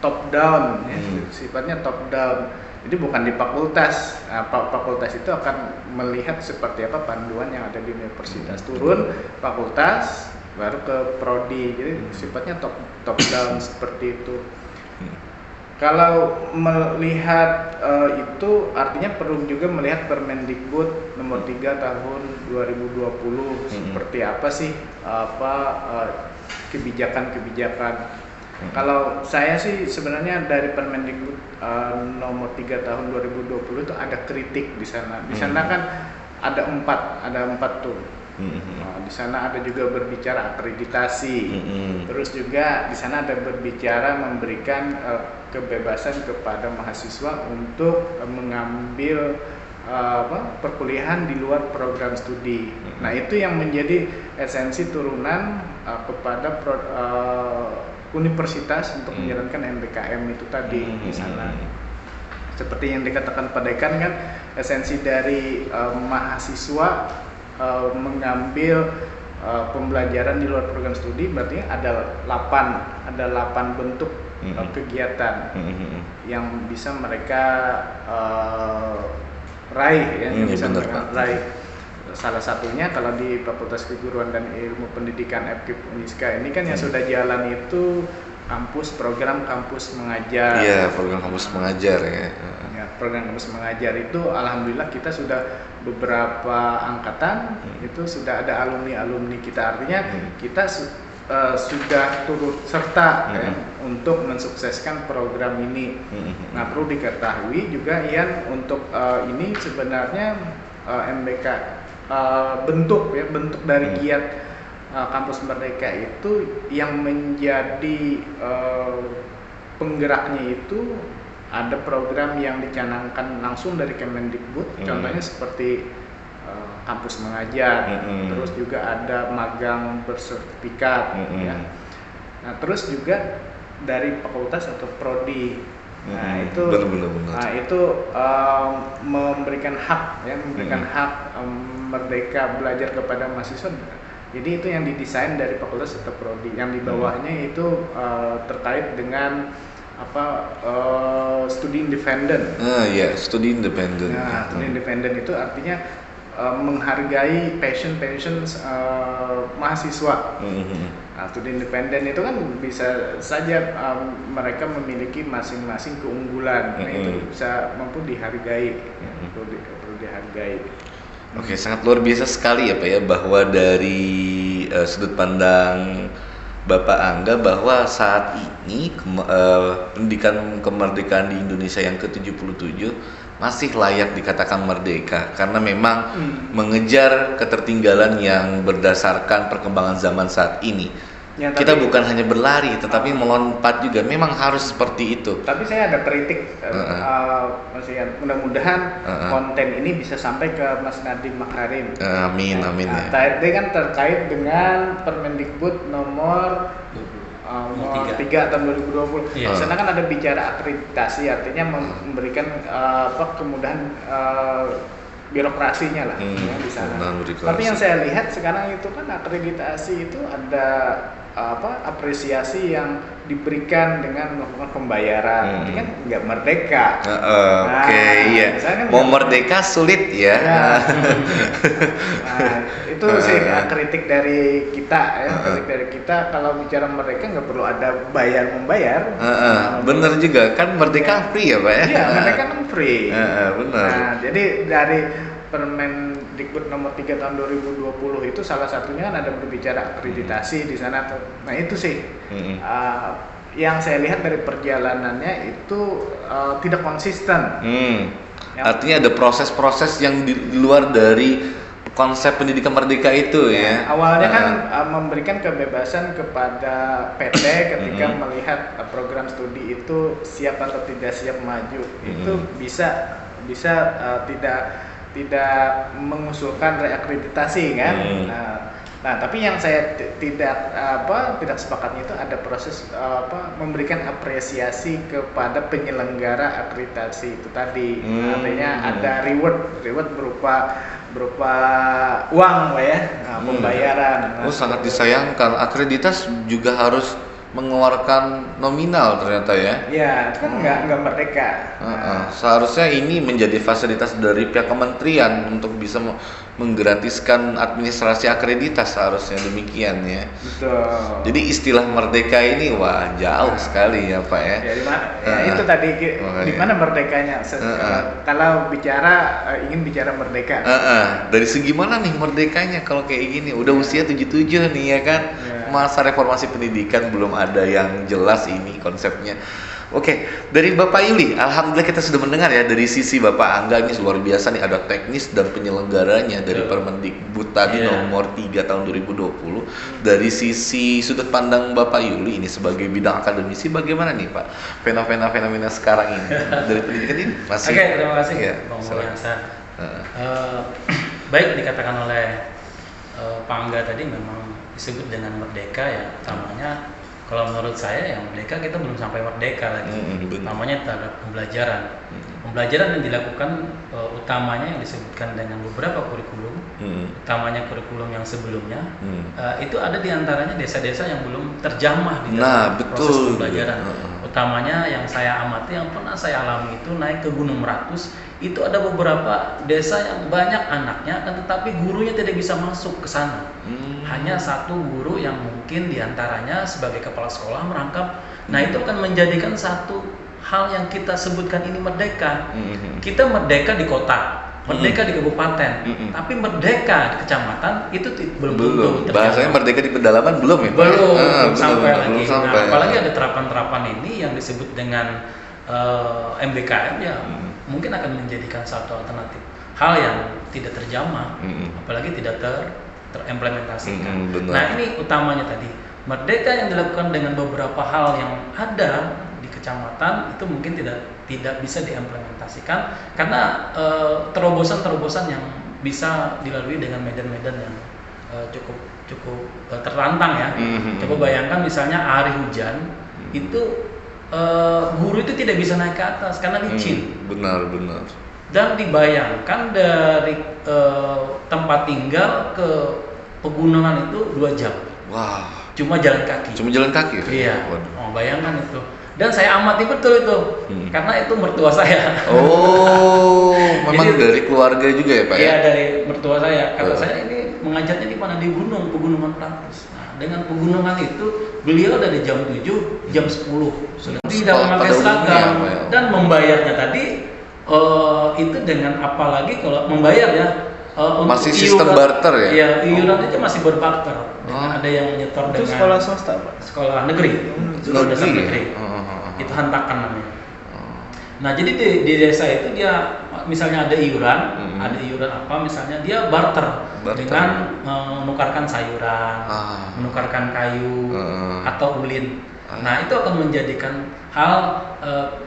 top down, ya, sifatnya top down. Jadi bukan di fakultas. Nah, fakultas itu akan melihat seperti apa panduan yang ada di universitas. Turun fakultas, baru ke prodi. Jadi sifatnya top down seperti itu. Kalau melihat itu artinya perlu juga melihat Permendikbud nomor 3 tahun 2020 seperti apa sih kebijakan-kebijakan. Kalau saya sih sebenarnya dari Permendikbud nomor 3 tahun 2020 itu ada kritik di sana. Di sana kan ada empat tuh. Di sana ada juga berbicara akreditasi. Terus juga di sana ada berbicara memberikan kebebasan kepada mahasiswa untuk mengambil perkuliahan di luar program studi. Nah, itu yang menjadi esensi turunan kepada universitas untuk menjalankan MBKM itu tadi di sana. Seperti yang dikatakan Pak Dekan kan, esensi dari mahasiswa mengambil pembelajaran di luar program studi berarti ada 8 bentuk kegiatan yang bisa mereka raih, ya, yang bisa mereka raih. Salah satunya kalau di Fakultas Keguruan dan Ilmu Pendidikan FKIP Uniska ini kan yang sudah jalan itu program kampus mengajar. Iya, program kampus mengajar ya. Ya, program kampus mengajar itu alhamdulillah kita sudah beberapa angkatan itu sudah ada alumni kita, artinya kita sudah turut serta ya, untuk mensukseskan program ini. Nah, perlu diketahui juga Ian, untuk ini sebenarnya MBK bentuk dari giat Kampus Merdeka itu yang menjadi penggeraknya itu ada program yang dicanangkan langsung dari Kemendikbud, contohnya seperti kampus mengajar, terus juga ada magang bersertifikat, ya. Nah, terus juga dari fakultas atau prodi. Nah, itu itu memberikan hak, ya, hak merdeka belajar kepada mahasiswa. Jadi itu yang didesain dari fakultas atau prodi. Yang di bawahnya itu terkait dengan studi independen. Studi independen. Nah, studi independen itu artinya menghargai passion mahasiswa. Nah, studi independen itu kan bisa saja mereka memiliki masing-masing keunggulan. Nah, itu bisa mampu dihargai, ya, perlu dihargai. Oke, sangat luar biasa sekali ya Pak ya, bahwa dari sudut pandang Bapak Angga bahwa saat ini pendidikan kemerdekaan di Indonesia yang ke-77 masih layak dikatakan merdeka karena memang mengejar ketertinggalan yang berdasarkan perkembangan zaman saat ini. Ya, kita bukan hanya berlari tetapi melompat juga, memang harus seperti itu. Tapi saya ada kritik, Mas Ian. Mudah-mudahan konten ini bisa sampai ke Mas Nadiem Makarim. Amin. Nah, tadi kan terkait dengan Permendikbud nomor 3 tahun 2020. Di sana kan ada bicara akreditasi, artinya memberikan kemudahan birokrasinya lah, ya, di sana. Tapi yang saya lihat sekarang itu kan akreditasi itu ada apresiasi yang diberikan dengan melakukan pembayaran. Itu kan nggak merdeka. Iya. Kan mau merdeka sulit ya. Nah, itu sih kritik dari kita ya. Kritik dari kita, kalau bicara merdeka nggak perlu ada membayar. Bener juga kan, merdeka free ya Pak ya. Iya, merdeka kan free. Benar. Nah, jadi dari Permendikbud nomor 3 tahun 2020 itu salah satunya kan ada berbicara akreditasi di sana. Nah, itu sih yang saya lihat dari perjalanannya itu tidak konsisten. Artinya ada proses-proses yang di luar dari konsep pendidikan merdeka itu ya. Awalnya kan memberikan kebebasan kepada PT ketika melihat program studi itu siap atau tidak siap maju. Itu bisa tidak mengusulkan reakreditasi kan. Nah, tapi yang saya tidak sepakatnya itu ada proses memberikan apresiasi kepada penyelenggara akreditasi itu tadi. Artinya ada reward berupa uang lah ya, pembayaran. Sangat disayangkan akreditas juga harus mengeluarkan nominal ternyata ya. Ya, itu kan nggak merdeka. Seharusnya ini menjadi fasilitas dari pihak kementerian untuk bisa menggratiskan administrasi akreditas, seharusnya demikian ya. Betul. Jadi istilah merdeka ini wah jauh sekali ya Pak ya. Itu tadi di mana merdekanya? Kalau ingin bicara merdeka. Dari segi mana nih merdekanya kalau kayak gini? Udah usia 77 nih ya kan. Masa reformasi pendidikan belum ada yang jelas ini konsepnya. Oke, dari Bapak Yuli, alhamdulillah kita sudah mendengar ya dari sisi Bapak Angga ini luar biasa nih, ada teknis dan penyelenggaranya dari Permendikbud tadi nomor 3 tahun 2020. Dari sisi sudut pandang Bapak Yuli ini sebagai bidang akademisi, bagaimana nih Pak fenomena sekarang ini dari pendidikan ini? Masih. Oke, terima kasih Ya, Bang Mulyansa. Baik dikatakan oleh Pak Angga tadi memang disebut dengan merdeka ya, utamanya kalau menurut saya yang merdeka kita belum sampai merdeka lagi. Namanya terhadap pembelajaran. Pembelajaran yang dilakukan utamanya yang disebutkan dengan beberapa kurikulum, utamanya kurikulum yang sebelumnya, itu ada di antaranya desa-desa yang belum terjamah di dalam proses pembelajaran. Utamanya yang saya amati, yang pernah saya alami itu naik ke Gunung Meratus, itu ada beberapa desa yang banyak anaknya, tetapi gurunya tidak bisa masuk ke sana. Hanya satu guru yang mungkin diantaranya sebagai kepala sekolah merangkap. Nah itu akan menjadikan satu hal yang kita sebutkan ini merdeka. Kita merdeka di kota, merdeka di kabupaten, tapi merdeka di kecamatan itu belum. Bahasanya merdeka di pedalaman belum ya? Belum sampai lagi. Sampai. Nah, apalagi ada terapan-terapan ini yang disebut dengan MBKM ya, mungkin akan menjadikan satu alternatif hal yang tidak terjamah, apalagi tidak terimplementasikan. Nah ini utamanya tadi merdeka yang dilakukan dengan beberapa hal yang ada di kecamatan itu mungkin tidak bisa diimplementasikan karena terobosan-terobosan yang bisa dilalui dengan medan-medan yang cukup tertantang ya. Coba bayangkan misalnya hari hujan itu guru itu tidak bisa naik ke atas karena licin. Benar. Dan dibayangkan dari tempat tinggal ke pegunungan itu 2 jam. Wah. Cuma jalan kaki. Iya. Oh, bayangkan itu. Dan saya amati betul itu, karena itu mertua saya. Oh, memang Jadi, dari keluarga juga ya Pak? Iya, dari mertua saya. Karena saya ini mengajarnya di mana, di pegunungan Meratus. Nah, dengan pegunungan itu beliau dari jam 7, jam 10 sudah tidak memakai seragam dan membayarnya tadi itu dengan apalagi kalau membayar ya. Masih sistem barter ya? Iya, iuran itu masih berbarter. Ada yang nyetor dengan sekolah swasta Pak? Sekolah negeri. Sekolah dasar negeri. Itu hantakan namanya. Nah, jadi di desa itu dia misalnya ada iuran apa misalnya dia barter. Dengan menukarkan sayuran, menukarkan kayu atau ulin. Nah, itu akan menjadikan hal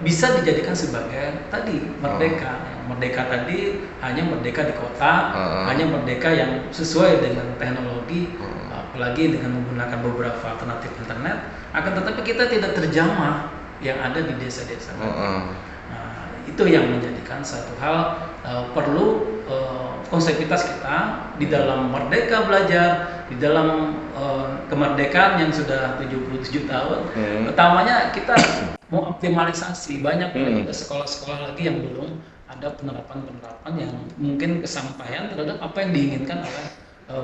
bisa dijadikan sebagai tadi merdeka. Merdeka tadi hanya merdeka di kota, hanya merdeka yang sesuai dengan teknologi, apalagi dengan menggunakan beberapa alternatif internet. Akan tetapi kita tidak terjamah yang ada di desa-desa. Nah, itu yang menjadikan satu hal perlu konsepitas kita di dalam merdeka belajar, di dalam kemerdekaan yang sudah 77 tahun. Utamanya kita mau optimalisasi, banyak kita sekolah-sekolah lagi yang belum ada penerapan-penerapan yang mungkin kesampaian terhadap apa yang diinginkan oleh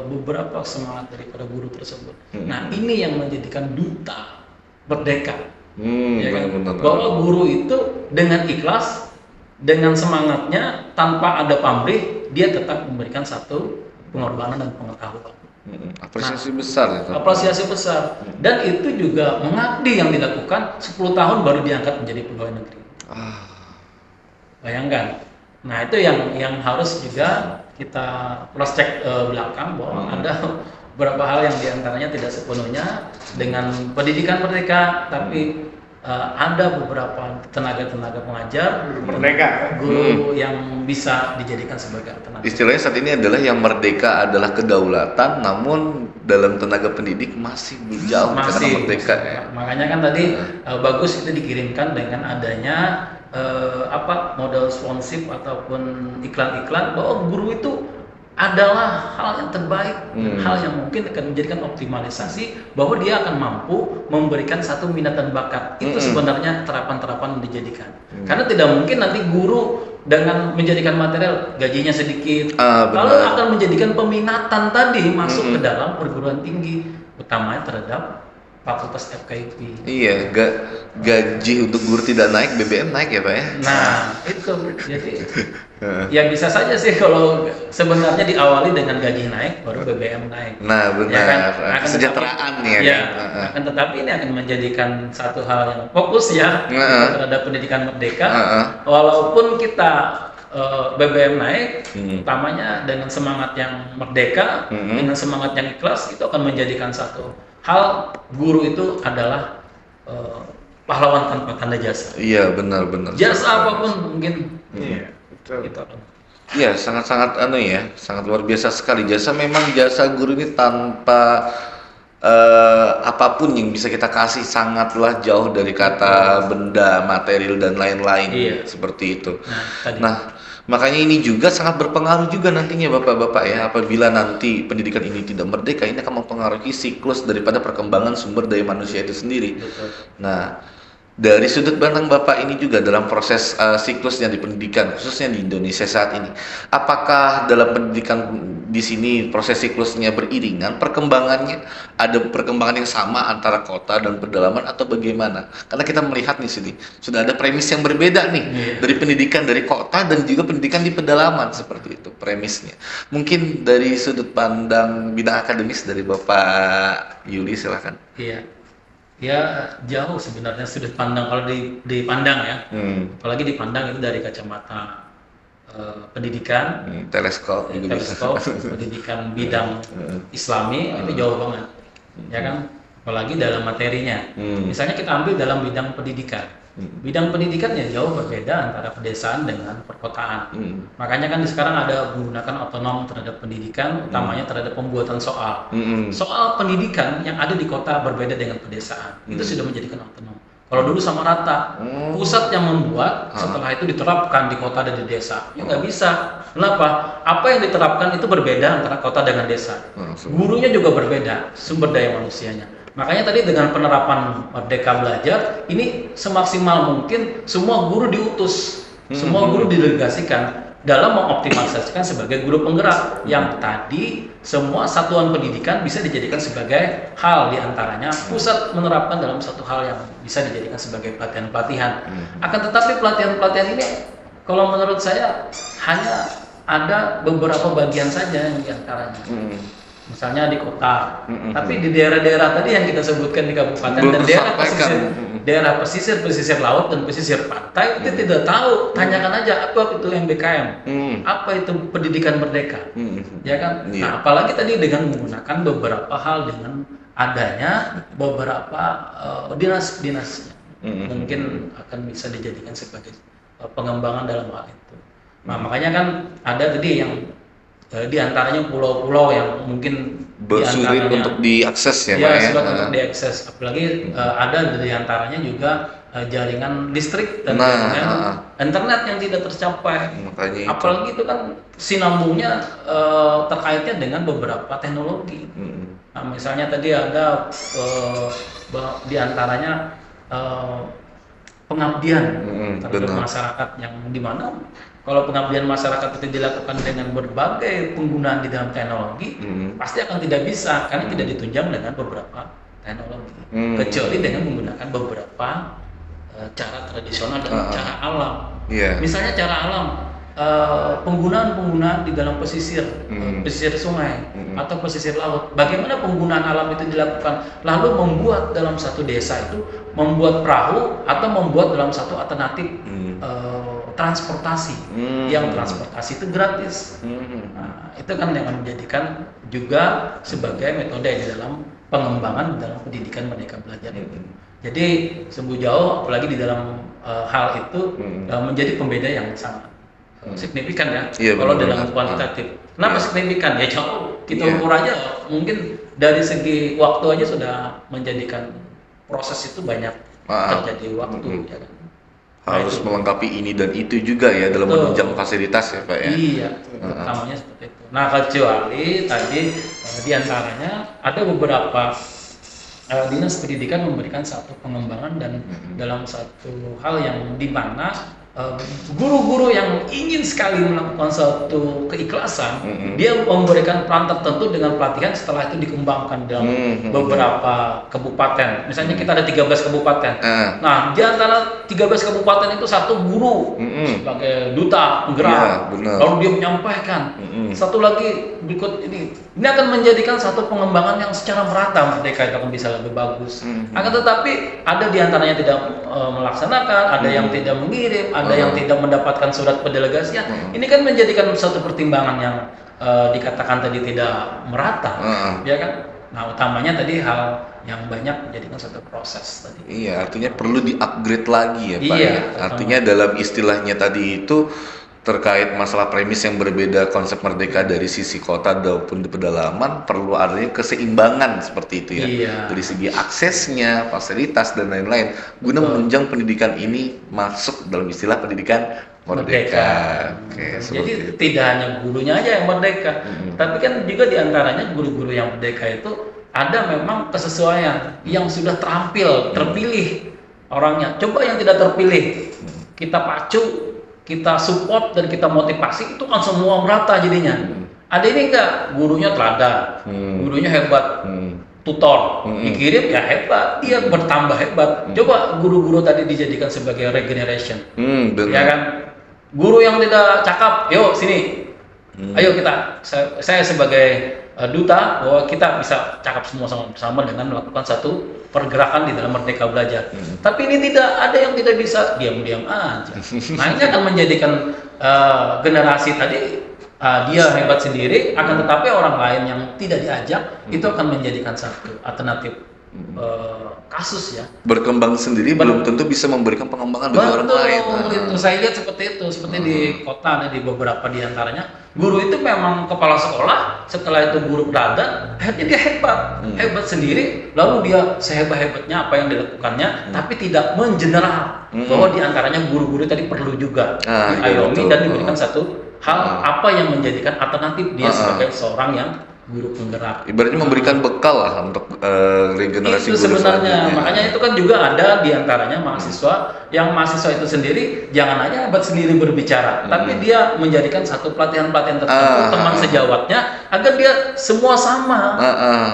beberapa semangat daripada guru tersebut. Nah, ini yang menjadikan duta merdeka. Ya kan? Bahwa guru itu dengan ikhlas, dengan semangatnya, tanpa ada pamrih, dia tetap memberikan satu pengorbanan dan pengetahuan. Apresiasi besar itu. Apresiasi besar. Dan itu juga mengabdi yang dilakukan 10 tahun baru diangkat menjadi pegawai negeri. Bayangkan. Nah itu yang harus juga kita cross check belakang bahwa ada beberapa hal yang diantaranya tidak sepenuhnya dengan pendidikan merdeka, tapi ada beberapa tenaga pengajar Merdeka. guru yang bisa dijadikan sebagai alternatif. Istilahnya saat ini adalah yang merdeka adalah kedaulatan, namun dalam tenaga pendidik masih jauh karena merdeka ya. Makanya kan tadi bagus itu dikirimkan dengan adanya model sponsif ataupun iklan-iklan bahwa guru itu adalah hal yang terbaik, hal yang mungkin akan menjadikan optimalisasi bahwa dia akan mampu memberikan satu minat dan bakat. Itu sebenarnya terapan-terapan yang dijadikan. Karena tidak mungkin nanti guru dengan menjadikan material gajinya sedikit, lalu akan menjadikan peminatan tadi masuk ke dalam perguruan tinggi, utamanya terhadap fakultas FKIP. Iya, gaji untuk guru tidak naik, BBM naik ya Pak ya? Nah itu jadi ya bisa saja sih kalau sebenarnya diawali dengan gaji naik baru BBM naik. Nah benar, Ya kan? kesejahteraan Tetapi, ya. ya, Kan? akan tetapi ini akan menjadikan satu hal yang fokus ya terhadap pendidikan merdeka. Walaupun kita BBM naik, utamanya dengan semangat yang merdeka, dengan semangat yang ikhlas, itu akan menjadikan satu hal guru itu adalah pahlawan tanpa tanda jasa. Iya benar. Jasa apapun mungkin. Iya, betul. Gitu. Iya, sangat sangat luar biasa sekali. Jasa guru ini tanpa apapun yang bisa kita kasih sangatlah jauh dari kata benda, material dan lain-lain. Iya. Seperti itu. Tadi. Nah, makanya ini juga sangat berpengaruh juga nantinya Bapak-bapak ya, apabila nanti pendidikan ini tidak merdeka, ini akan mempengaruhi siklus daripada perkembangan sumber daya manusia itu sendiri. Betul. Nah, dari sudut pandang Bapak ini juga dalam proses siklusnya di pendidikan, khususnya di Indonesia saat ini, apakah dalam pendidikan di sini proses siklusnya beriringan, perkembangannya ada perkembangan yang sama antara kota dan pedalaman atau bagaimana? Karena kita melihat di sini sudah ada premis yang berbeda nih dari pendidikan dari kota dan juga pendidikan di pedalaman, seperti itu premisnya. Mungkin dari sudut pandang bidang akademis dari Bapak Yuli, silakan. Iya. Ya jauh sebenarnya sudut pandang kalau dipandang ya, apalagi dipandang itu dari kacamata pendidikan, Teleskop juga bisa. pendidikan bidang Islami itu jauh banget, ya kan? Apalagi dalam materinya. Misalnya kita ambil dalam bidang pendidikan, bidang pendidikan ya jauh berbeda antara pedesaan dengan perkotaan. Makanya kan sekarang ada menggunakan otonom terhadap pendidikan, utamanya terhadap pembuatan soal. Soal pendidikan yang ada di kota berbeda dengan pedesaan, itu sudah menjadikan otonom. Kalau dulu sama rata, pusat yang membuat, setelah itu diterapkan di kota dan di desa. Ya nggak bisa. Kenapa? Apa yang diterapkan itu berbeda antara kota dengan desa. Gurunya juga berbeda, sumber daya manusianya. Makanya tadi dengan penerapan Merdeka Belajar, ini semaksimal mungkin semua guru diutus, semua guru didelegasikan dalam mengoptimalisasikan sebagai guru penggerak yang tadi semua satuan pendidikan bisa dijadikan sebagai hal diantaranya pusat menerapkan dalam satu hal yang bisa dijadikan sebagai pelatihan-pelatihan. Akan tetapi pelatihan-pelatihan ini kalau menurut saya hanya ada beberapa bagian saja yang diantaranya. Misalnya di kota, tapi di daerah-daerah tadi yang kita sebutkan di kabupaten dan daerah pesisir laut dan pesisir pantai itu tidak tahu. Tanyakan aja apa itu MBKM, apa itu pendidikan merdeka, ya kan? Nah, apalagi tadi dengan menggunakan beberapa hal dengan adanya beberapa dinas-dinasnya, mungkin akan bisa dijadikan sebagai pengembangan dalam hal itu. Nah, makanya kan ada tadi yang di antaranya pulau-pulau yang mungkin sulit untuk diakses ya Pak ya? Sulit untuk diakses, apalagi ada di antaranya juga jaringan listrik dan internet yang tidak tercapai. Makanya apalagi itu kan sinambungnya terkaitnya dengan beberapa teknologi. Nah, misalnya tadi ada di antaranya pengabdian terhadap masyarakat yang dimana kalau pengabdian masyarakat itu dilakukan dengan berbagai penggunaan di dalam teknologi, pasti akan tidak bisa karena tidak ditunjang dengan beberapa teknologi, kecuali dengan menggunakan beberapa cara tradisional dan cara alam. Misalnya cara alam, penggunaan di dalam pesisir sungai atau pesisir laut. Bagaimana penggunaan alam itu dilakukan? Lalu membuat dalam satu desa itu membuat perahu atau membuat dalam satu alternatif transportasi, yang transportasi itu gratis. Nah, itu kan yang menjadikan juga sebagai metode di dalam pengembangan dalam pendidikan Merdeka Belajar itu. Jadi sungguh jauh, apalagi di dalam hal itu menjadi pembeda yang sangat signifikan ya. Iya, Kalau benar-benar. dalam kuantitatif, kenapa signifikan? Ya jauh kita Iya. ukur aja, mungkin dari segi waktu aja sudah menjadikan proses itu banyak terjadi waktu. Ya kan? Harus Nah, itu. melengkapi ini dan itu juga ya dalam Betul. menunjang fasilitas ya Pak ya. Iya, utamanya seperti itu. Nah, kecuali tadi di antaranya ada beberapa dinas pendidikan memberikan satu pengembangan dan dalam satu hal yang di mana guru-guru yang ingin sekali melakukan suatu keikhlasan, dia memberikan peran tertentu dengan pelatihan, setelah itu dikembangkan dalam beberapa kabupaten. Misalnya kita ada 13 kabupaten. Nah, di antara 13 kabupaten itu satu guru sebagai duta penggerak. Iya, benar. Lalu dia menyampaikan. Satu lagi berikut ini akan menjadikan satu pengembangan yang secara merata Merdeka itu akan bisa lebih bagus. Akan tetapi ada di antaranya tidak melaksanakan, ada yang tidak mengirim, ada yang tidak mendapatkan surat pendelegasian. Ini kan menjadikan satu pertimbangan yang dikatakan tadi tidak merata, ya kan? Nah, utamanya tadi hal yang banyak menjadikan satu proses tadi. Iya, artinya perlu di-upgrade lagi ya Pak. Iya, ya. Artinya dalam istilahnya tadi itu terkait masalah premis yang berbeda konsep merdeka dari sisi kota maupun di pedalaman, perlu adanya keseimbangan seperti itu ya. Iya. Dari segi aksesnya, fasilitas dan lain-lain guna menunjang pendidikan ini masuk dalam istilah pendidikan merdeka. Oke, Jadi seperti itu. tidak hanya gurunya aja yang merdeka, tapi kan juga diantaranya guru-guru yang merdeka itu ada memang kesesuaian yang sudah terampil, terpilih orangnya. Coba yang tidak terpilih, kita pacu, kita support dan kita motivasi, itu kan semua merata jadinya. Ada ini enggak, gurunya teladan, gurunya hebat, tutor, dikirim ya hebat, dia bertambah hebat. Coba guru-guru tadi dijadikan sebagai regeneration, Benar. ya kan? Guru yang tidak cakap, yuk sini, ayo kita, saya sebagai duta bahwa kita bisa cakap semua sama-sama dengan melakukan satu pergerakan di dalam Merdeka Belajar. Tapi ini tidak, ada yang tidak bisa, diam-diam aja. Nah, ini akan menjadikan generasi tadi dia hebat sendiri, akan tetapi orang lain yang tidak diajak itu akan menjadikan satu alternatif kasus ya. Berkembang sendiri belum tentu bisa memberikan pengembangan bagi orang lain. Itu saya lihat seperti itu, seperti di kota ada di beberapa di antaranya guru itu memang kepala sekolah, setelah itu guru teladan, akhirnya dia hebat sendiri, lalu dia sehebat-hebatnya apa yang dilakukannya, tapi tidak mengeneral bahwa di antaranya guru-guru tadi perlu juga diayomi dan diberikan satu hal apa yang menjadikan alternatif dia sebagai seorang yang guru penggerak. Ibaratnya memberikan bekal lah untuk regenerasi Itu guru sebenarnya, selanjutnya. makanya itu kan juga ada di antaranya mahasiswa yang mahasiswa itu sendiri jangan hanya hebat sendiri berbicara, tapi dia menjadikan satu pelatihan-pelatihan tertentu teman sejawatnya agar dia semua sama.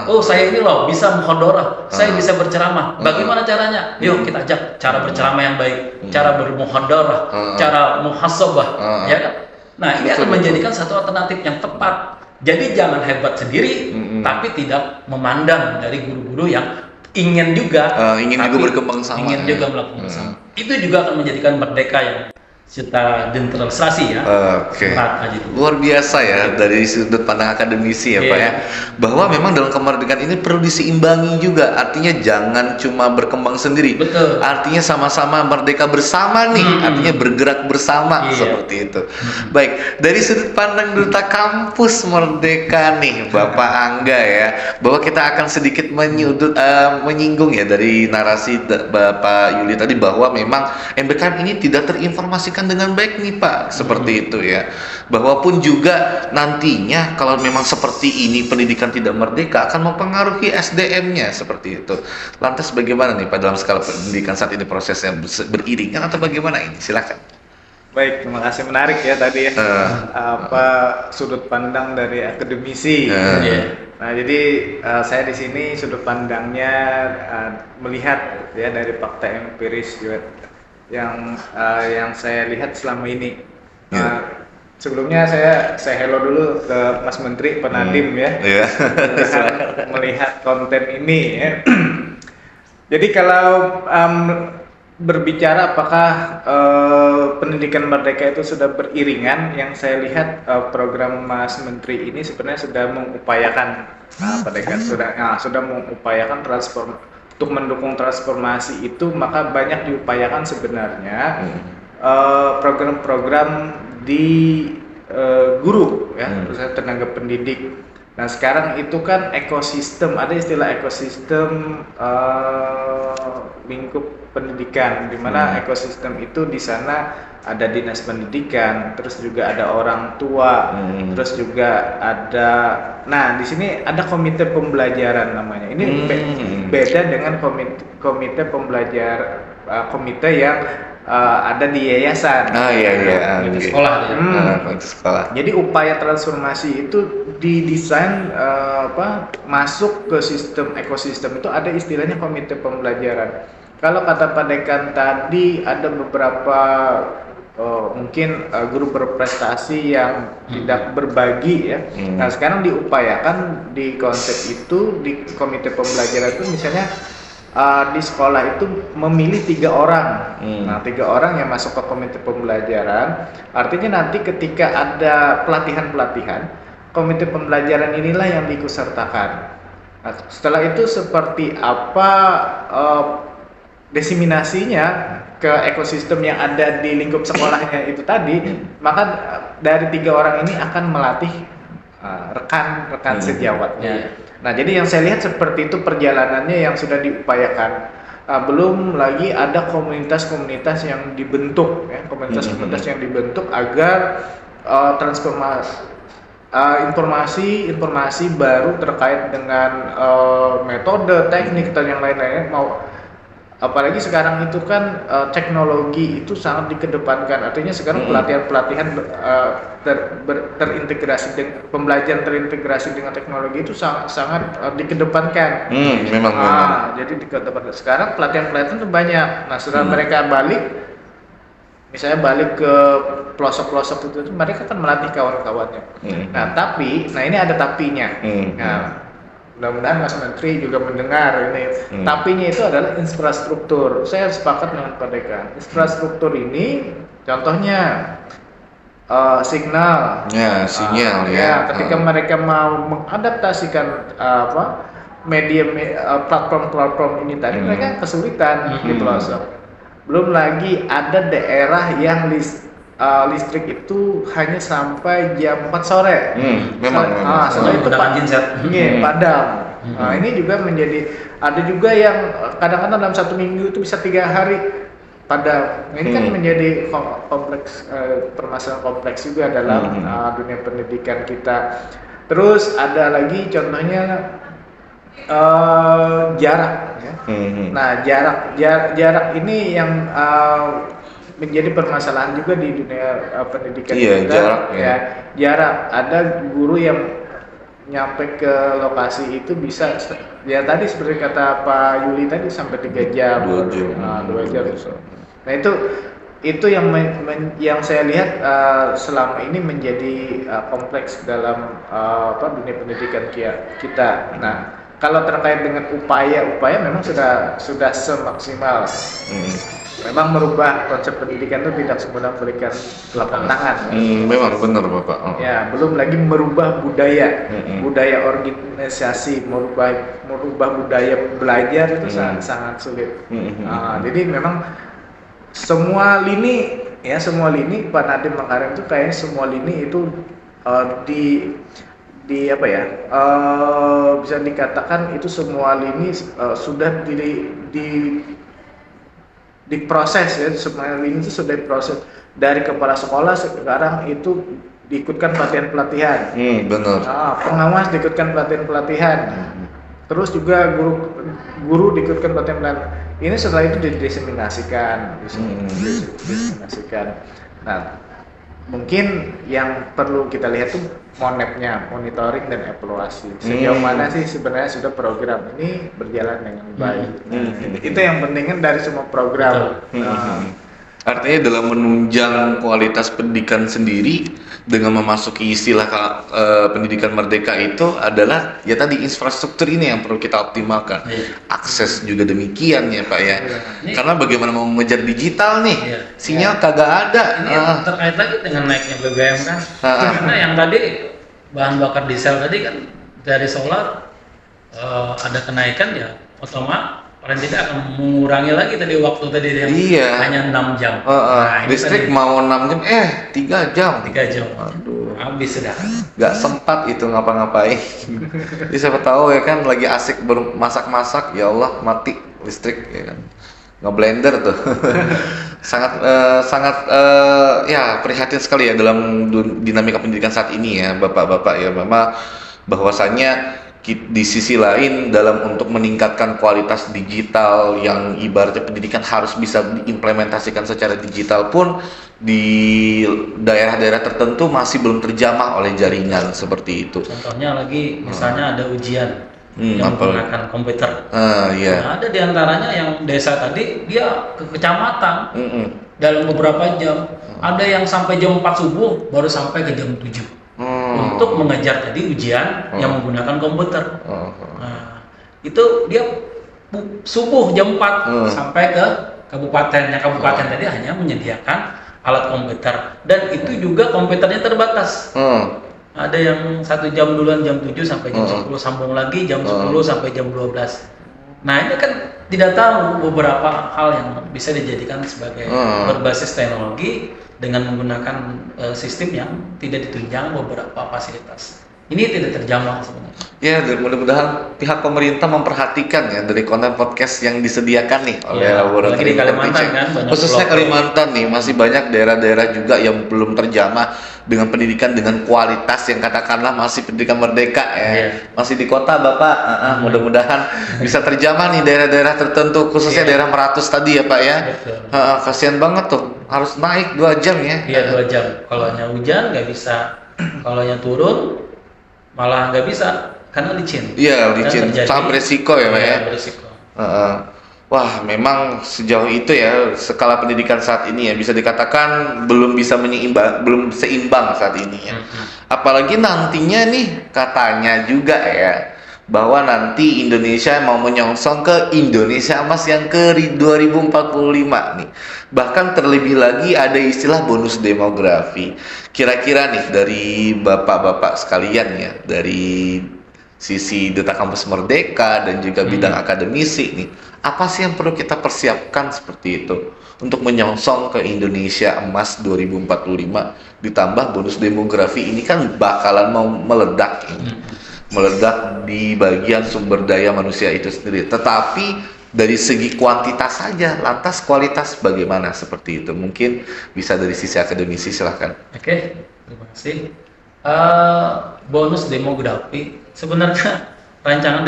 Oh, saya ini loh bisa muhadharah, saya bisa berceramah. Bagaimana caranya? Yuk kita ajak cara berceramah yang baik, cara bermuhadharah, cara muhasabah, ya kan? Nah, ini akan menjadikan satu alternatif yang tepat. Jadi jangan hebat sendiri, tapi tidak memandang dari guru-guru yang ingin juga, berkembang sama. Ingin juga melakukan sama. Itu juga akan menjadikan merdeka yang secara desentralisasi ya. Merata gitu. Luar biasa ya dari sudut pandang akademisi ya Pak ya. Bahwa memang dalam kemerdekaan ini perlu diseimbangi juga. Artinya jangan cuma berkembang sendiri. Betul. Artinya sama-sama merdeka bersama nih. Artinya bergerak bersama seperti itu. Baik, dari sudut pandang Duta Kampus Merdeka nih Bapak Angga ya. Bahwa kita akan sedikit menyinggung ya dari narasi Bapak Yuli tadi bahwa memang MBKM ini tidak terinformasikan dengan baik nih Pak, seperti itu ya. Bahwa pun juga nantinya kalau memang seperti ini pendidikan tidak merdeka akan mempengaruhi SDM-nya seperti itu. Lantas bagaimana nih Pak dalam skala pendidikan saat ini prosesnya beriringan atau bagaimana ini? Silakan. Baik, terima kasih, menarik ya tadi ya. Sudut pandang dari akademisi. Nah, jadi saya di sini sudut pandangnya melihat ya dari fakta empiris juga yang saya lihat selama ini. Sebelumnya saya hello dulu ke Mas Menteri Penadim ya. Melihat konten ini ya. Jadi kalau berbicara apakah pendidikan merdeka itu sudah beriringan, yang saya lihat program Mas Menteri ini sebenarnya sudah mengupayakan merdeka, sudah mengupayakan untuk mendukung transformasi itu, maka banyak diupayakan sebenarnya program-program di guru ya, tenaga pendidik. Nah sekarang itu kan ekosistem, ada istilah ekosistem lingkup pendidikan, di mana ekosistem itu di sana ada dinas pendidikan, terus juga ada orang tua, terus juga ada, nah di sini ada komite pembelajaran namanya. Ini beda dengan komite pembelajar, komite yang ada di yayasan. Komite sekolah ya. Komite sekolah. Jadi upaya transformasi itu didesain masuk ke sistem ekosistem itu ada istilahnya komite pembelajaran. Kalau kata Pak Dekan tadi ada beberapa mungkin guru berprestasi yang tidak berbagi ya. Nah sekarang diupayakan di konsep itu, di komite pembelajaran itu misalnya di sekolah itu memilih 3 orang. Nah 3 orang yang masuk ke komite pembelajaran, artinya nanti ketika ada pelatihan-pelatihan, komite pembelajaran inilah yang diikutsertakan. Nah, setelah itu seperti apa diseminasinya ke ekosistem yang ada di lingkup sekolahnya itu tadi, maka dari 3 orang ini akan melatih rekan-rekan sejawatnya. Nah, jadi yang saya lihat seperti itu perjalanannya yang sudah diupayakan. Belum lagi ada komunitas-komunitas yang dibentuk, ya, komunitas-komunitas yang dibentuk agar transformasi informasi baru terkait dengan metode, teknik dan yang lain-lainnya apalagi sekarang itu kan teknologi itu sangat dikedepankan. Artinya sekarang pelatihan-pelatihan terintegrasi dengan pembelajaran terintegrasi dengan teknologi itu sangat dikedepankan. Memang. Jadi dikedepankan. Sekarang pelatihan-pelatihan itu banyak. Nah, setelah mereka misalnya balik ke pelosok-pelosok itu mereka kan melatih kawan-kawannya. Nah ini ada tapinya. Nah, mudah-mudahan Mas Menteri juga mendengar ini. Tapinya itu adalah infrastruktur. Saya sepakat dengan Pak Dekan. Infrastruktur ini contohnya signal. Sinyal ketika mereka mau mengadaptasikan platform-platform ini tadi mereka kesulitan di pelosok. Belum lagi ada daerah yang listrik itu hanya sampai jam 4 sore. Memang. Setelah itu padam. Nah, ini juga ada juga yang kadang-kadang dalam 1 minggu itu bisa 3 hari padam. Ini kan menjadi permasalahan kompleks juga dalam dunia pendidikan kita. Terus ada lagi contohnya jarak. Nah jarak ini yang menjadi permasalahan juga di dunia pendidikan kita. Jarak. Ada guru yang nyampe ke lokasi itu bisa ya tadi seperti kata Pak Yuli tadi sampai 3 jam. 2 jam. Nah itu yang saya lihat selama ini menjadi kompleks dalam dunia pendidikan kita. Nah kalau terkait dengan upaya memang sudah semaksimal. Memang merubah konsep pendidikan itu tidak semudah memberikan telapak tangan. Memang benar Bapak. Ya, belum lagi merubah budaya organisasi, merubah budaya belajar itu sangat sulit. Jadi memang semua lini Pak Nadiem Makarim itu kayaknya semua lini itu bisa dikatakan itu semua lini sudah diproses ya, semua lini itu sudah diproses dari kepala sekolah. Sekarang itu diikutkan pelatihan-pelatihan. Benar. Pengawas diikutkan pelatihan-pelatihan. Terus juga guru diikutkan pelatihan-pelatihan. Ini setelah itu didiseminasikan. Nah, mungkin yang perlu kita lihat tuh monitoring dan evaluasi. Sejauh mana sih sebenarnya sudah program ini berjalan dengan baik. Itu yang penting kan dari semua program. Artinya dalam menunjang kualitas pendidikan sendiri dengan memasuki istilah pendidikan merdeka itu adalah ya tadi infrastruktur ini yang perlu kita optimalkan. Akses juga demikian ya Pak ya. Karena bagaimana mau mengejar digital nih, sinyal kagak ada. Ini terkait lagi dengan naiknya BBM kan. Karena yang tadi bahan bakar diesel tadi kan dari solar ada kenaikan ya, otomatis paling tidak akan mengurangi lagi tadi waktu tadi yang hanya 6 jam. Nah, listrik mau 6 jam, 3 jam. 3 jam. Aduh. Habis sudah. Gak sempat itu ngapa-ngapain. Jadi siapa tahu ya kan lagi asik masak-masak, ya Allah mati listrik ya kan. Ngeblender tuh. sangat ya prihatin sekali ya dalam dinamika pendidikan saat ini ya Bapak-bapak ya. Memang bahwasannya di sisi lain dalam untuk meningkatkan kualitas digital yang ibaratnya pendidikan harus bisa diimplementasikan secara digital pun di daerah-daerah tertentu masih belum terjamah oleh jaringan seperti itu. Contohnya lagi misalnya ada ujian yang menggunakan komputer. Nah, ada diantaranya yang desa tadi dia ke kecamatan dalam beberapa jam. Ada yang sampai jam 4 subuh baru sampai ke jam 7. Untuk mengejar tadi ujian yang menggunakan komputer. Nah, itu dia subuh jam 4 sampai ke kabupatennya. Kabupaten tadi hanya menyediakan alat komputer dan itu juga komputernya terbatas. Ada yang 1 jam duluan jam 7 sampai jam 10, sambung lagi jam 10 sampai jam 12. Nah, ini kan tidak tahu beberapa hal yang bisa dijadikan sebagai berbasis teknologi dengan menggunakan sistem yang tidak ditunjang beberapa fasilitas. Ini tidak terjamah sebenarnya. Ya, mudah-mudahan pihak pemerintah memperhatikan ya dari konten podcast yang disediakan nih oleh laboratorium di Kalimantan kan, khususnya Kalimantan nih masih banyak daerah-daerah juga yang belum terjamah dengan pendidikan dengan kualitas yang katakanlah masih pendidikan merdeka ya. Masih di kota Bapak, mudah-mudahan bisa terjamah nih daerah-daerah tertentu khususnya daerah Meratus tadi ya Pak ya. Kasihan banget tuh harus naik 2 jam ya. Iya 2 jam. Kalau hujan nggak bisa, kalau turun malah nggak bisa karena licin. Iya licin, sangat beresiko ya Pak ya. Beresiko. Wah, memang sejauh itu ya skala pendidikan saat ini ya bisa dikatakan belum bisa belum seimbang saat ini ya. Apalagi nantinya nih katanya juga ya bahwa nanti Indonesia mau menyongsong ke Indonesia Emas yang ke 2045 nih. Bahkan terlebih lagi ada istilah bonus demografi. Kira-kira nih dari bapak-bapak sekalian ya, dari sisi Duta Kampus Merdeka dan juga bidang akademisi nih, apa sih yang perlu kita persiapkan seperti itu untuk menyongsong ke Indonesia Emas 2045 ditambah bonus demografi ini kan bakalan mau meledak ini. Meledak di bagian sumber daya manusia itu sendiri. Tetapi dari segi kuantitas saja, lantas kualitas bagaimana seperti itu? Mungkin bisa dari sisi akademisi, silahkan. Oke, terima kasih. Bonus demografi sebenarnya rancangan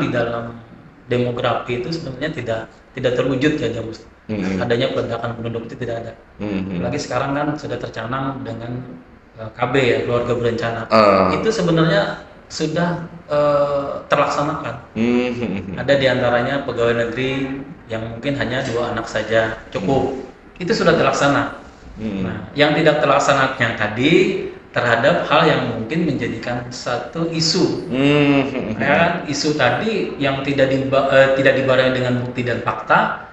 di dalam demografi itu sebenarnya tidak terwujud ya Jamus. Adanya peledakan penduduk itu tidak ada. Lagi sekarang kan sudah tercanang dengan KB ya, keluarga berencana. Itu sebenarnya sudah terlaksanakan. Ada diantaranya pegawai negeri yang mungkin hanya 2 anak saja cukup. Itu sudah terlaksana. Nah, yang tidak terlaksananya tadi terhadap hal yang mungkin menjadikan satu isu. Kan isu tadi yang tidak dibarengi dengan bukti dan fakta,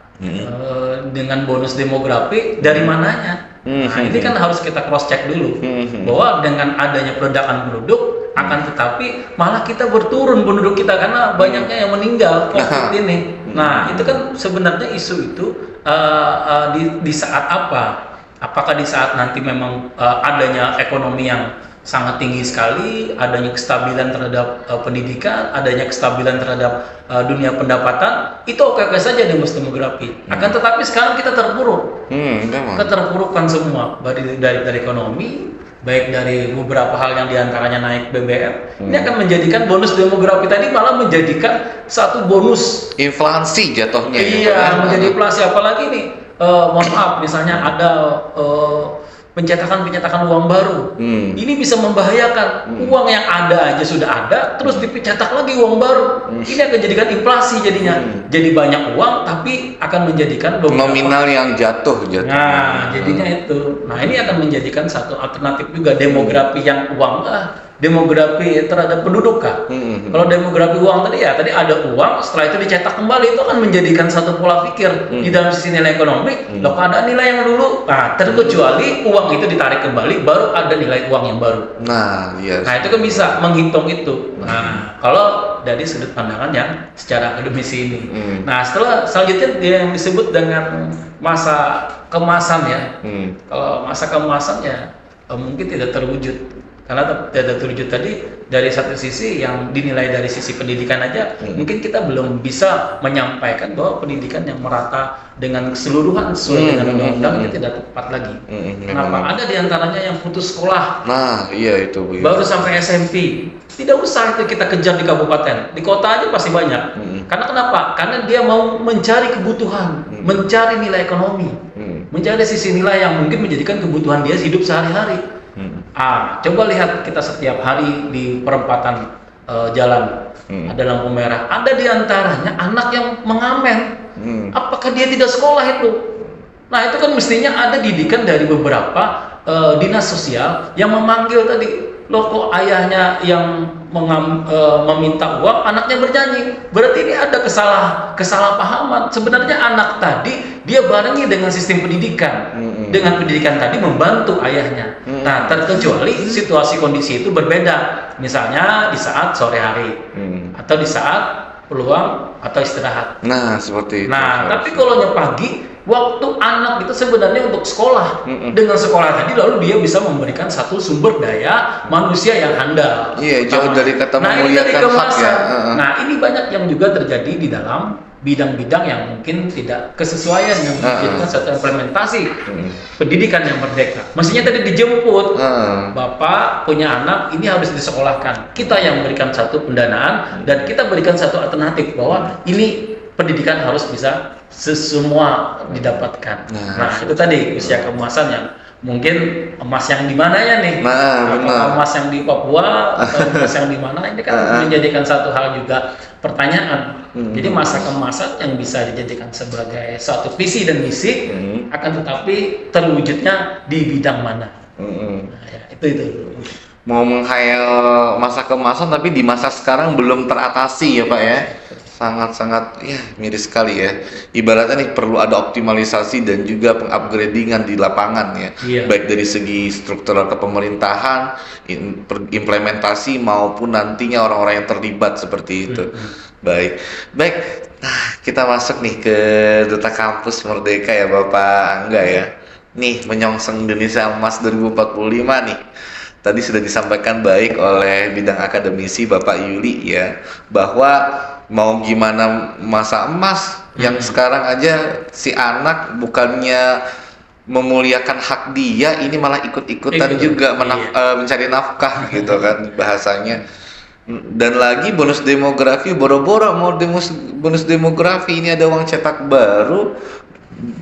dengan bonus demografi dari mananya. Nah, ini kan harus kita cross check dulu bahwa dengan adanya peledakan penduduk akan tetapi malah kita berturun penduduk kita karena banyaknya yang meninggal COVID ini. Nah, itu kan sebenarnya isu itu di saat apa? Apakah di saat nanti memang adanya ekonomi yang sangat tinggi sekali, adanya kestabilan terhadap pendidikan, adanya kestabilan terhadap dunia pendapatan, itu oke-oke saja demografi. Akan tetapi sekarang kita terpuruk, keterpurukan semua dari ekonomi, baik dari beberapa hal yang diantaranya naik BBM. Ini akan menjadikan bonus demografi tadi malah menjadikan satu bonus inflasi jatuhnya. Iya, menjadi inflasi apalagi nih. Mohon maaf, misalnya ada pencetakan uang baru. Ini bisa membahayakan. Uang yang ada aja sudah ada, terus dicetak lagi uang baru. Ini akan jadikan inflasi jadinya. Jadi banyak uang, tapi akan menjadikan nominal yang jatuh. Nah, jadinya itu. Nah, ini akan menjadikan satu alternatif juga demografi yang uang demografi terhadap penduduk kah? Kalau demografi uang tadi ada uang, setelah itu dicetak kembali, itu akan menjadikan satu pola pikir di dalam sisi nilai ekonomi. Loh, ada nilai yang dulu, terkecuali uang itu ditarik kembali, baru ada nilai uang yang baru. Nah, Nah, itu kan bisa menghitung itu. Nah, kalau dari sudut pandangan yang secara akademisi ini. Nah, selanjutnya dia yang disebut dengan masa kemasan ya. Kalau masa kemasan ya mungkin tidak terwujud. Karena tidak terwujud tadi dari satu sisi yang dinilai dari sisi pendidikan aja, mungkin kita belum bisa menyampaikan bahwa pendidikan yang merata dengan keseluruhan sesuai dengan undang-undang itu tidak tepat lagi. Kenapa? Ada diantaranya yang putus sekolah. Nah, iya itu. Baru sampai SMP. Tidak usah itu kita kejar di kabupaten, di kota aja pasti banyak. Karena kenapa? Karena dia mau mencari kebutuhan, mencari nilai ekonomi, mencari sisi nilai yang mungkin menjadikan kebutuhan dia hidup sehari-hari. Coba lihat kita setiap hari di perempatan jalan ada lampu merah, ada diantaranya anak yang mengamen. Apakah dia tidak sekolah itu? Nah, itu kan mestinya ada didikan dari beberapa dinas sosial yang memanggil tadi. Loh, kok ayahnya yang meminta uang, anaknya bernyanyi? Berarti ini ada kesalahpahaman. Sebenarnya anak tadi dia barengi dengan sistem pendidikan. Dengan pendidikan tadi membantu ayahnya. Nah, terkecuali situasi kondisi itu berbeda. Misalnya di saat sore hari atau di saat peluang atau istirahat. Nah, seperti itu. Nah, tapi kalau pagi, waktu anak itu sebenarnya untuk sekolah. Dengan sekolah tadi lalu dia bisa memberikan satu sumber daya manusia yang handal. Iya, jauh dari kata ini dari memuliakan hak ya. Nah, ini banyak yang juga terjadi di dalam bidang-bidang yang mungkin tidak kesesuaian yang menjadikan satu implementasi pendidikan yang merdeka. Mestinya tadi dijemput, Bapak punya anak, ini harus disekolahkan. Kita yang memberikan satu pendanaan dan kita berikan satu alternatif bahwa ini pendidikan harus bisa semua didapatkan. Nah, itu tadi usia keemasan yang mungkin emas yang di mana ya nih? Apakah emas yang di Papua atau emas yang di mana? Ini kan menjadikan satu hal juga pertanyaan. Jadi masa kemasan yang bisa dijadikan sebagai suatu visi dan misi, akan tetapi terwujudnya di bidang mana? Nah, ya, itu. Mau menghayal masa kemasan tapi di masa sekarang belum teratasi ya Pak ya. Sangat-sangat ya miris sekali ya. Ibaratnya nih perlu ada optimalisasi dan juga pengupgradingan di lapangan ya. Baik dari segi struktural kepemerintahan, implementasi maupun nantinya orang-orang yang terlibat seperti itu. Baik. Nah, kita masuk nih ke Duta Kampus Merdeka ya Bapak Angga ya. Nih menyongsong Indonesia Emas 2045 nih. Tadi sudah disampaikan baik oleh bidang akademisi Bapak Yuli ya, bahwa mau gimana masa emas yang sekarang aja si anak bukannya memuliakan hak dia, ini malah ikut-ikutan juga mencari nafkah gitu kan bahasanya. Dan lagi bonus demografi, boro-boro mau bonus demografi, ini ada uang cetak baru,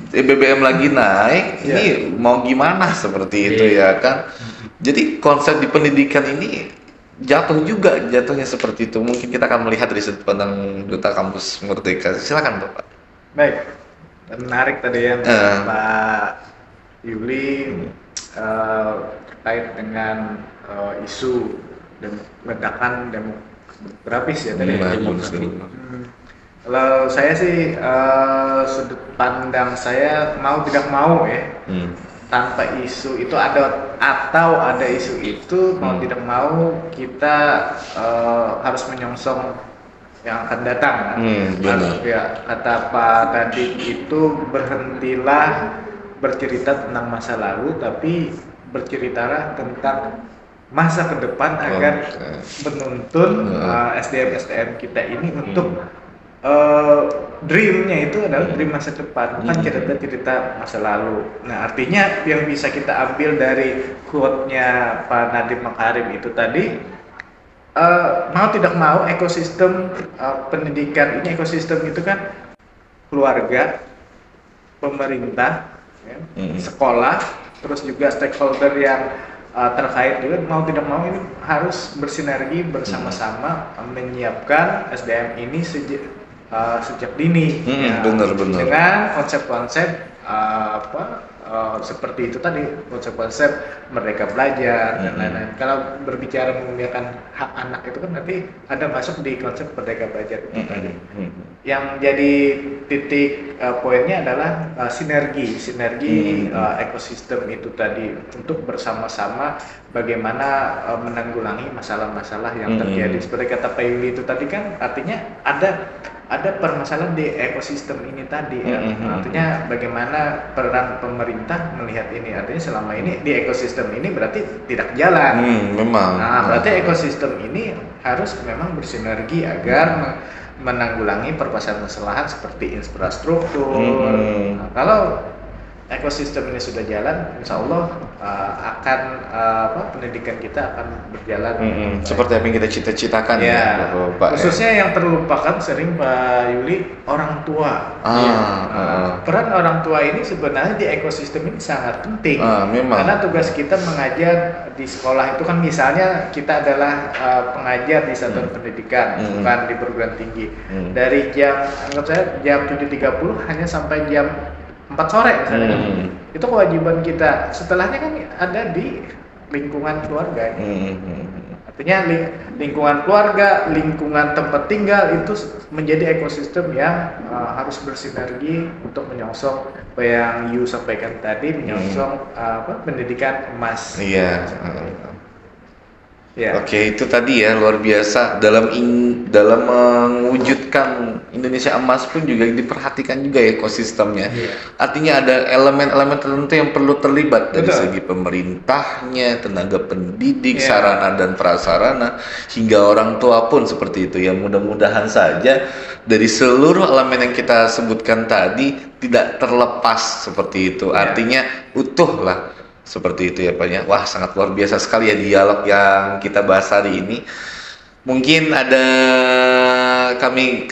BBM lagi naik, ini mau gimana seperti itu ya kan. Jadi konsep di pendidikan ini jatuhnya seperti itu. Mungkin kita akan melihat dari sudut pandang Duta Kampus Merdeka. Silakan Bapak. Baik, menarik tadi ya Pak Yuli terkait dengan isu dan ledakan demografis ya tadi. Kalau saya sih sudut pandang saya mau tidak mau ya. Tanpa isu itu ada isu itu mau tidak mau kita harus menyongsong yang akan datang kan? Ya, kata Pak tadi itu berhentilah bercerita tentang masa lalu tapi berceritalah tentang masa ke depan agar menuntun SDM kita ini untuk dreamnya itu adalah dream masa depan, bukan cerita-cerita masa lalu. Nah, artinya yang bisa kita ambil dari quote-nya Pak Nadiem Makarim itu tadi, mau tidak mau ekosistem pendidikan ini, ekosistem itu kan keluarga, pemerintah, sekolah, terus juga stakeholder yang terkait juga mau tidak mau ini harus bersinergi bersama-sama menyiapkan SDM ini sejak dini. Benar. Dengan konsep-konsep seperti itu tadi, konsep-konsep merdeka belajar dan lain-lain. Kalau berbicara memuliakan hak anak itu kan nanti ada masuk di konsep merdeka belajar itu tadi. Yang jadi titik poinnya adalah sinergi ekosistem itu tadi untuk bersama-sama bagaimana menanggulangi masalah-masalah yang terjadi. Seperti kata Pak Yuli itu tadi kan artinya ada permasalahan di ekosistem ini tadi ya. Artinya bagaimana peran pemerintah melihat ini, artinya selama ini di ekosistem ini berarti tidak jalan. Memang. Nah, berarti ekosistem ini harus memang bersinergi agar menanggulangi permasalahan seperti infrastruktur. Nah, kalau ekosistem ini sudah jalan, insya Allah akan pendidikan kita akan berjalan seperti apa yang kita cita-citakan ya, Pak. Khususnya yang terlupakan sering Pak Yuli, orang tua. Peran orang tua ini sebenarnya di ekosistem ini sangat penting. Memang. Karena tugas kita mengajar di sekolah itu kan misalnya kita adalah pengajar di satuan pendidikan, bukan di perguruan tinggi. Dari anggap saya jam 7.30 hanya sampai jam 4 sore misalnya. Itu kewajiban kita. Setelahnya kan ada di lingkungan keluarga. Artinya lingkungan keluarga, lingkungan tempat tinggal itu menjadi ekosistem yang harus bersinergi untuk menyongsong apa yang Yu sampaikan tadi, menyongsong pendidikan emas. Iya. Ya. Oke, itu tadi ya luar biasa dalam mewujudkan Indonesia emas pun juga diperhatikan juga ya ekosistemnya. Artinya ada elemen-elemen tertentu yang perlu terlibat dari segi pemerintahnya, tenaga pendidik, sarana dan prasarana, hingga orang tua pun seperti itu ya. Mudah-mudahan saja dari seluruh elemen yang kita sebutkan tadi tidak terlepas seperti itu. Artinya utuh lah. Seperti itu ya Pak ya. Wah, sangat luar biasa sekali ya dialog yang kita bahas hari ini. Mungkin ada kami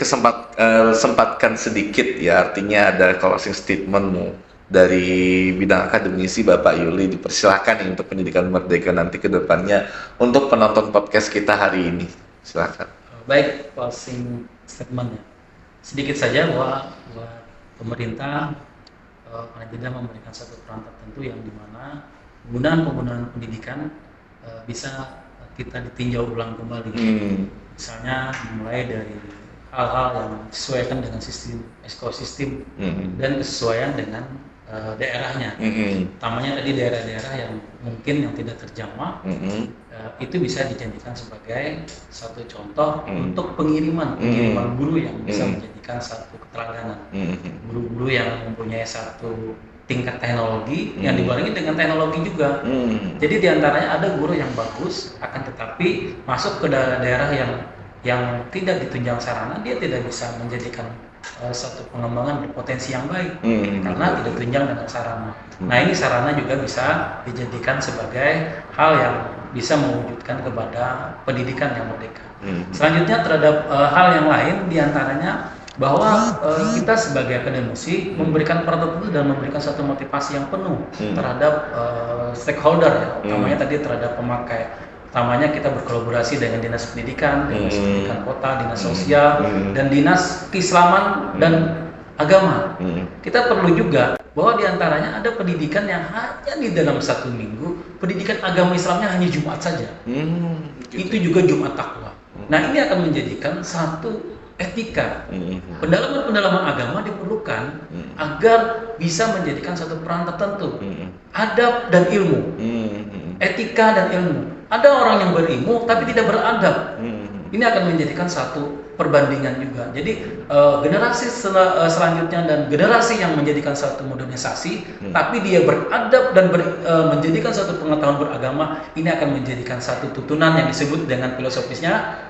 sempatkan sedikit ya, artinya ada closing statement dari bidang akademisi Bapak Yuli. Dipersilakan untuk pendidikan merdeka nanti ke depannya untuk penonton podcast kita hari ini. Silakan. Baik, closing statementnya. Sedikit saja bahwa pemerintah paling tidak memberikan satu peran tertentu yang dimana penggunaan pendidikan bisa kita ditinjau ulang kembali. Misalnya mulai dari hal-hal yang disesuaikan dengan sistem ekosistem dan kesesuaian dengan daerahnya. Utamanya tadi daerah-daerah yang mungkin yang tidak terjamah, itu bisa dijadikan sebagai satu contoh untuk pengiriman guru yang bisa menjadikan satu keteladanan. Guru-guru yang mempunyai satu tingkat teknologi yang dibarengi dengan teknologi juga. Jadi diantaranya ada guru yang bagus, akan tetapi masuk ke daerah yang tidak ditunjang sarana, dia tidak bisa menjadikan satu pengembangan berpotensi yang baik karena tidak tunjang dengan sarana. Nah, ini sarana juga bisa dijadikan sebagai hal yang bisa mewujudkan kepada pendidikan yang merdeka. Selanjutnya terhadap hal yang lain diantaranya bahwa kita sebagai akademisi memberikan peran tertentu dan memberikan satu motivasi yang penuh terhadap stakeholder ya, utamanya tadi terhadap pemakai. Utamanya kita berkolaborasi dengan dinas pendidikan, dinas pendidikan kota, dinas sosial, dan dinas keislaman dan agama. Kita perlu juga bahwa diantaranya ada pendidikan yang hanya di dalam 1 minggu, pendidikan agama Islamnya hanya Jumat saja. Itu juga Jumat takwa. Nah, ini akan menjadikan satu etika. Pendalaman agama diperlukan agar bisa menjadikan satu peran tertentu. Adab dan ilmu. Etika dan ilmu. Ada orang yang berilmu tapi tidak beradab. Ini akan menjadikan satu perbandingan juga. Jadi generasi selanjutnya dan generasi yang menjadikan satu modernisasi, tapi dia beradab dan menjadikan satu pengetahuan beragama, ini akan menjadikan satu tutunan yang disebut dengan filosofisnya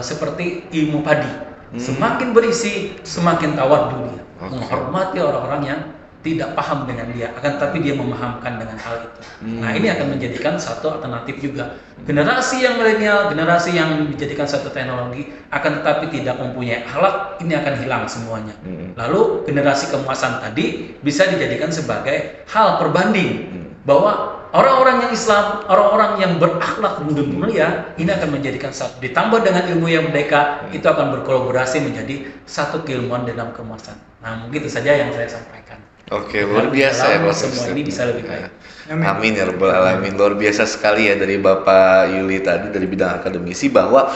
seperti ilmu padi. Semakin berisi, semakin tawar dunia. Menghormati orang-orang yang tidak paham dengan dia, akan tapi dia memahamkan dengan hal itu. Nah, ini akan menjadikan satu alternatif juga. Generasi yang milenial, generasi yang dijadikan satu teknologi, akan tetapi tidak mempunyai akhlak, ini akan hilang semuanya. Lalu generasi keemasan tadi bisa dijadikan sebagai hal perbanding. bahwa orang-orang yang Islam, orang-orang yang berakhlak mulia ini akan menjadikan satu, ditambah dengan ilmu yang merdeka, itu akan berkolaborasi menjadi satu keilmuan dalam kemasan. Nah, mungkin itu saja yang saya sampaikan. Oke, luar biasa ya Pak semua ini bisa lebih baik. Amin ya rabbal alamin. Luar biasa sekali ya dari Bapak Yuli tadi dari bidang akademisi, bahwa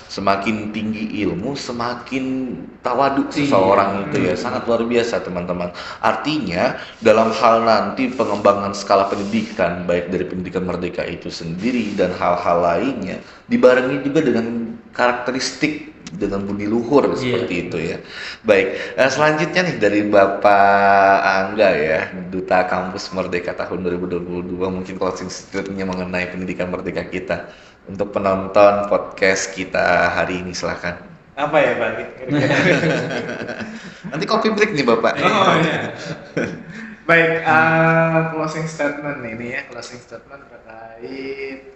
semakin tinggi ilmu semakin tawadu seseorang itu ya, sangat luar biasa teman-teman. Artinya dalam hal nanti pengembangan skala pendidikan, baik dari pendidikan merdeka itu sendiri dan hal-hal lainnya, dibarengi juga dengan karakteristik dengan budi luhur seperti itu ya. Baik, selanjutnya nih dari Bapak Angga ya, Duta Kampus Merdeka tahun 2022, mungkin closing statement-nya mengenai pendidikan merdeka kita untuk penonton podcast kita hari ini, silakan. Apa ya Pak? Nanti kopi break nih Bapak. Oh iya. Baik, closing statement ini ya, closing statement terkait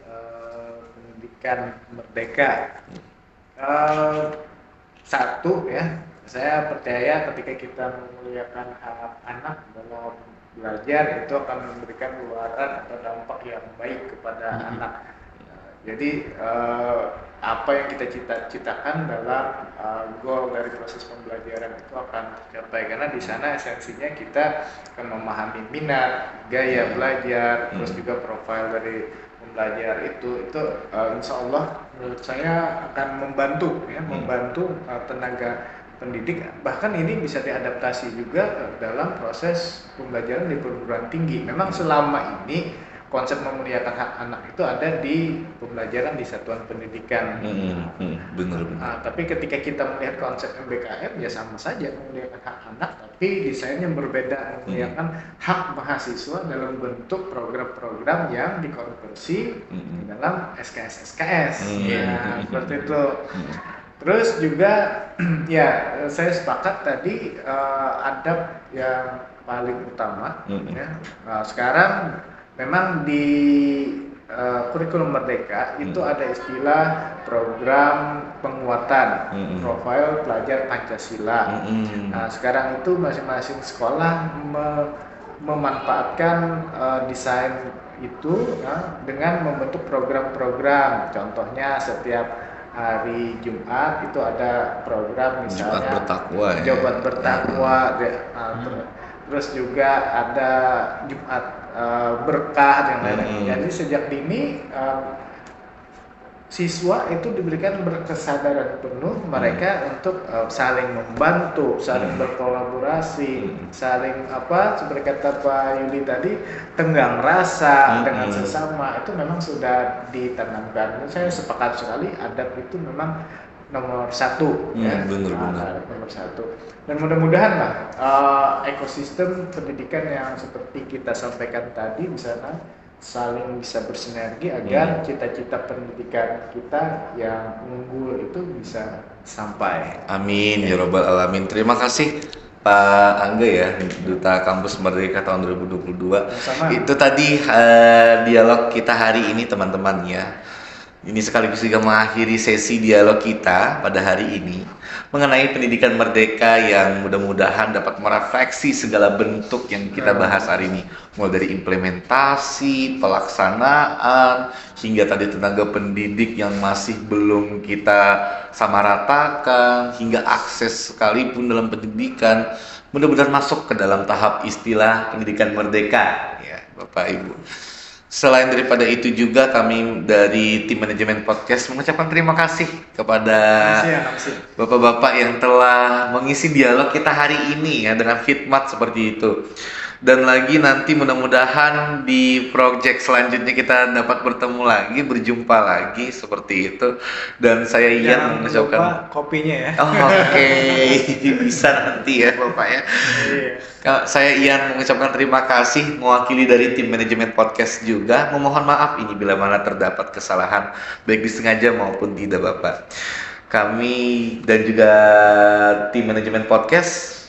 pendidikan merdeka. Satu ya, saya percaya ketika kita memuliakan hak anak dalam belajar, itu akan memberikan luaran atau dampak yang baik kepada anak. Jadi apa yang kita cita-citakan dalam goal dari proses pembelajaran itu akan tercapai, karena di sana esensinya kita akan memahami minat, gaya belajar, terus juga profil dari pembelajar itu insya Allah menurut saya akan membantu tenaga pendidik, bahkan ini bisa diadaptasi juga dalam proses pembelajaran di perguruan tinggi. Memang selama ini konsep memuliakan hak anak itu ada di pembelajaran di satuan pendidikan. Benar. Tapi ketika kita melihat konsep MBKM ya sama saja memuliakan hak anak, tapi desainnya berbeda, memuliakan hak mahasiswa dalam bentuk program-program yang dikonversi dalam SKS. Seperti itu. Terus juga ya saya sepakat tadi adab yang paling utama. Ya. Sekarang memang di kurikulum Merdeka itu ada istilah program penguatan profil pelajar Pancasila. Nah, sekarang itu masing-masing sekolah memanfaatkan desain itu dengan membentuk program-program. Contohnya setiap hari Jumat itu ada program misalnya Jumat bertakwa, terus juga ada Jumat berkah dan lain-lain. Jadi sejak dini siswa itu diberikan berkesadaran penuh mereka untuk saling membantu, saling berkolaborasi, saling seperti kata Pak Yuli tadi, tenggang rasa dengan sesama, itu memang sudah ditanamkan. Saya sepakat sekali, adab itu memang nomor satu, benar. Nomor satu. Dan mudah-mudahan lah ekosistem pendidikan yang seperti kita sampaikan tadi di sana saling bisa bersinergi agar cita-cita pendidikan kita yang unggul itu bisa sampai. Amin ya rabbal alamin. Terima kasih Pak Angga ya, Duta Kampus Merdeka tahun 2022. Sama. Itu tadi dialog kita hari ini teman-teman ya. Ini sekaligus juga mengakhiri sesi dialog kita pada hari ini mengenai pendidikan merdeka yang mudah-mudahan dapat merefleksi segala bentuk yang kita bahas hari ini, mulai dari implementasi, pelaksanaan, hingga tadi tenaga pendidik yang masih belum kita samaratakan, hingga akses sekalipun dalam pendidikan, mudah-mudahan masuk ke dalam tahap istilah pendidikan merdeka ya Bapak Ibu. Selain daripada itu juga kami dari tim manajemen podcast mengucapkan terima kasih kepada bapak-bapak yang telah mengisi dialog kita hari ini ya dengan khidmat seperti itu. Dan lagi nanti mudah-mudahan di project selanjutnya kita dapat bertemu lagi, berjumpa lagi seperti itu. Dan saya Ian mengucapkan kopinya ya. Oke. Bisa nanti ya Bapak ya. Saya Ian mengucapkan terima kasih mewakili dari tim manajemen podcast juga. Memohon maaf ini bila mana terdapat kesalahan baik disengaja maupun tidak Bapak. Kami dan juga tim manajemen podcast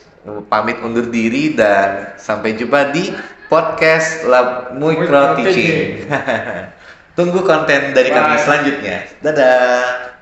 pamit undur diri dan sampai jumpa di podcast Lab Micro Teaching. Tunggu konten dari kami selanjutnya. Dadah.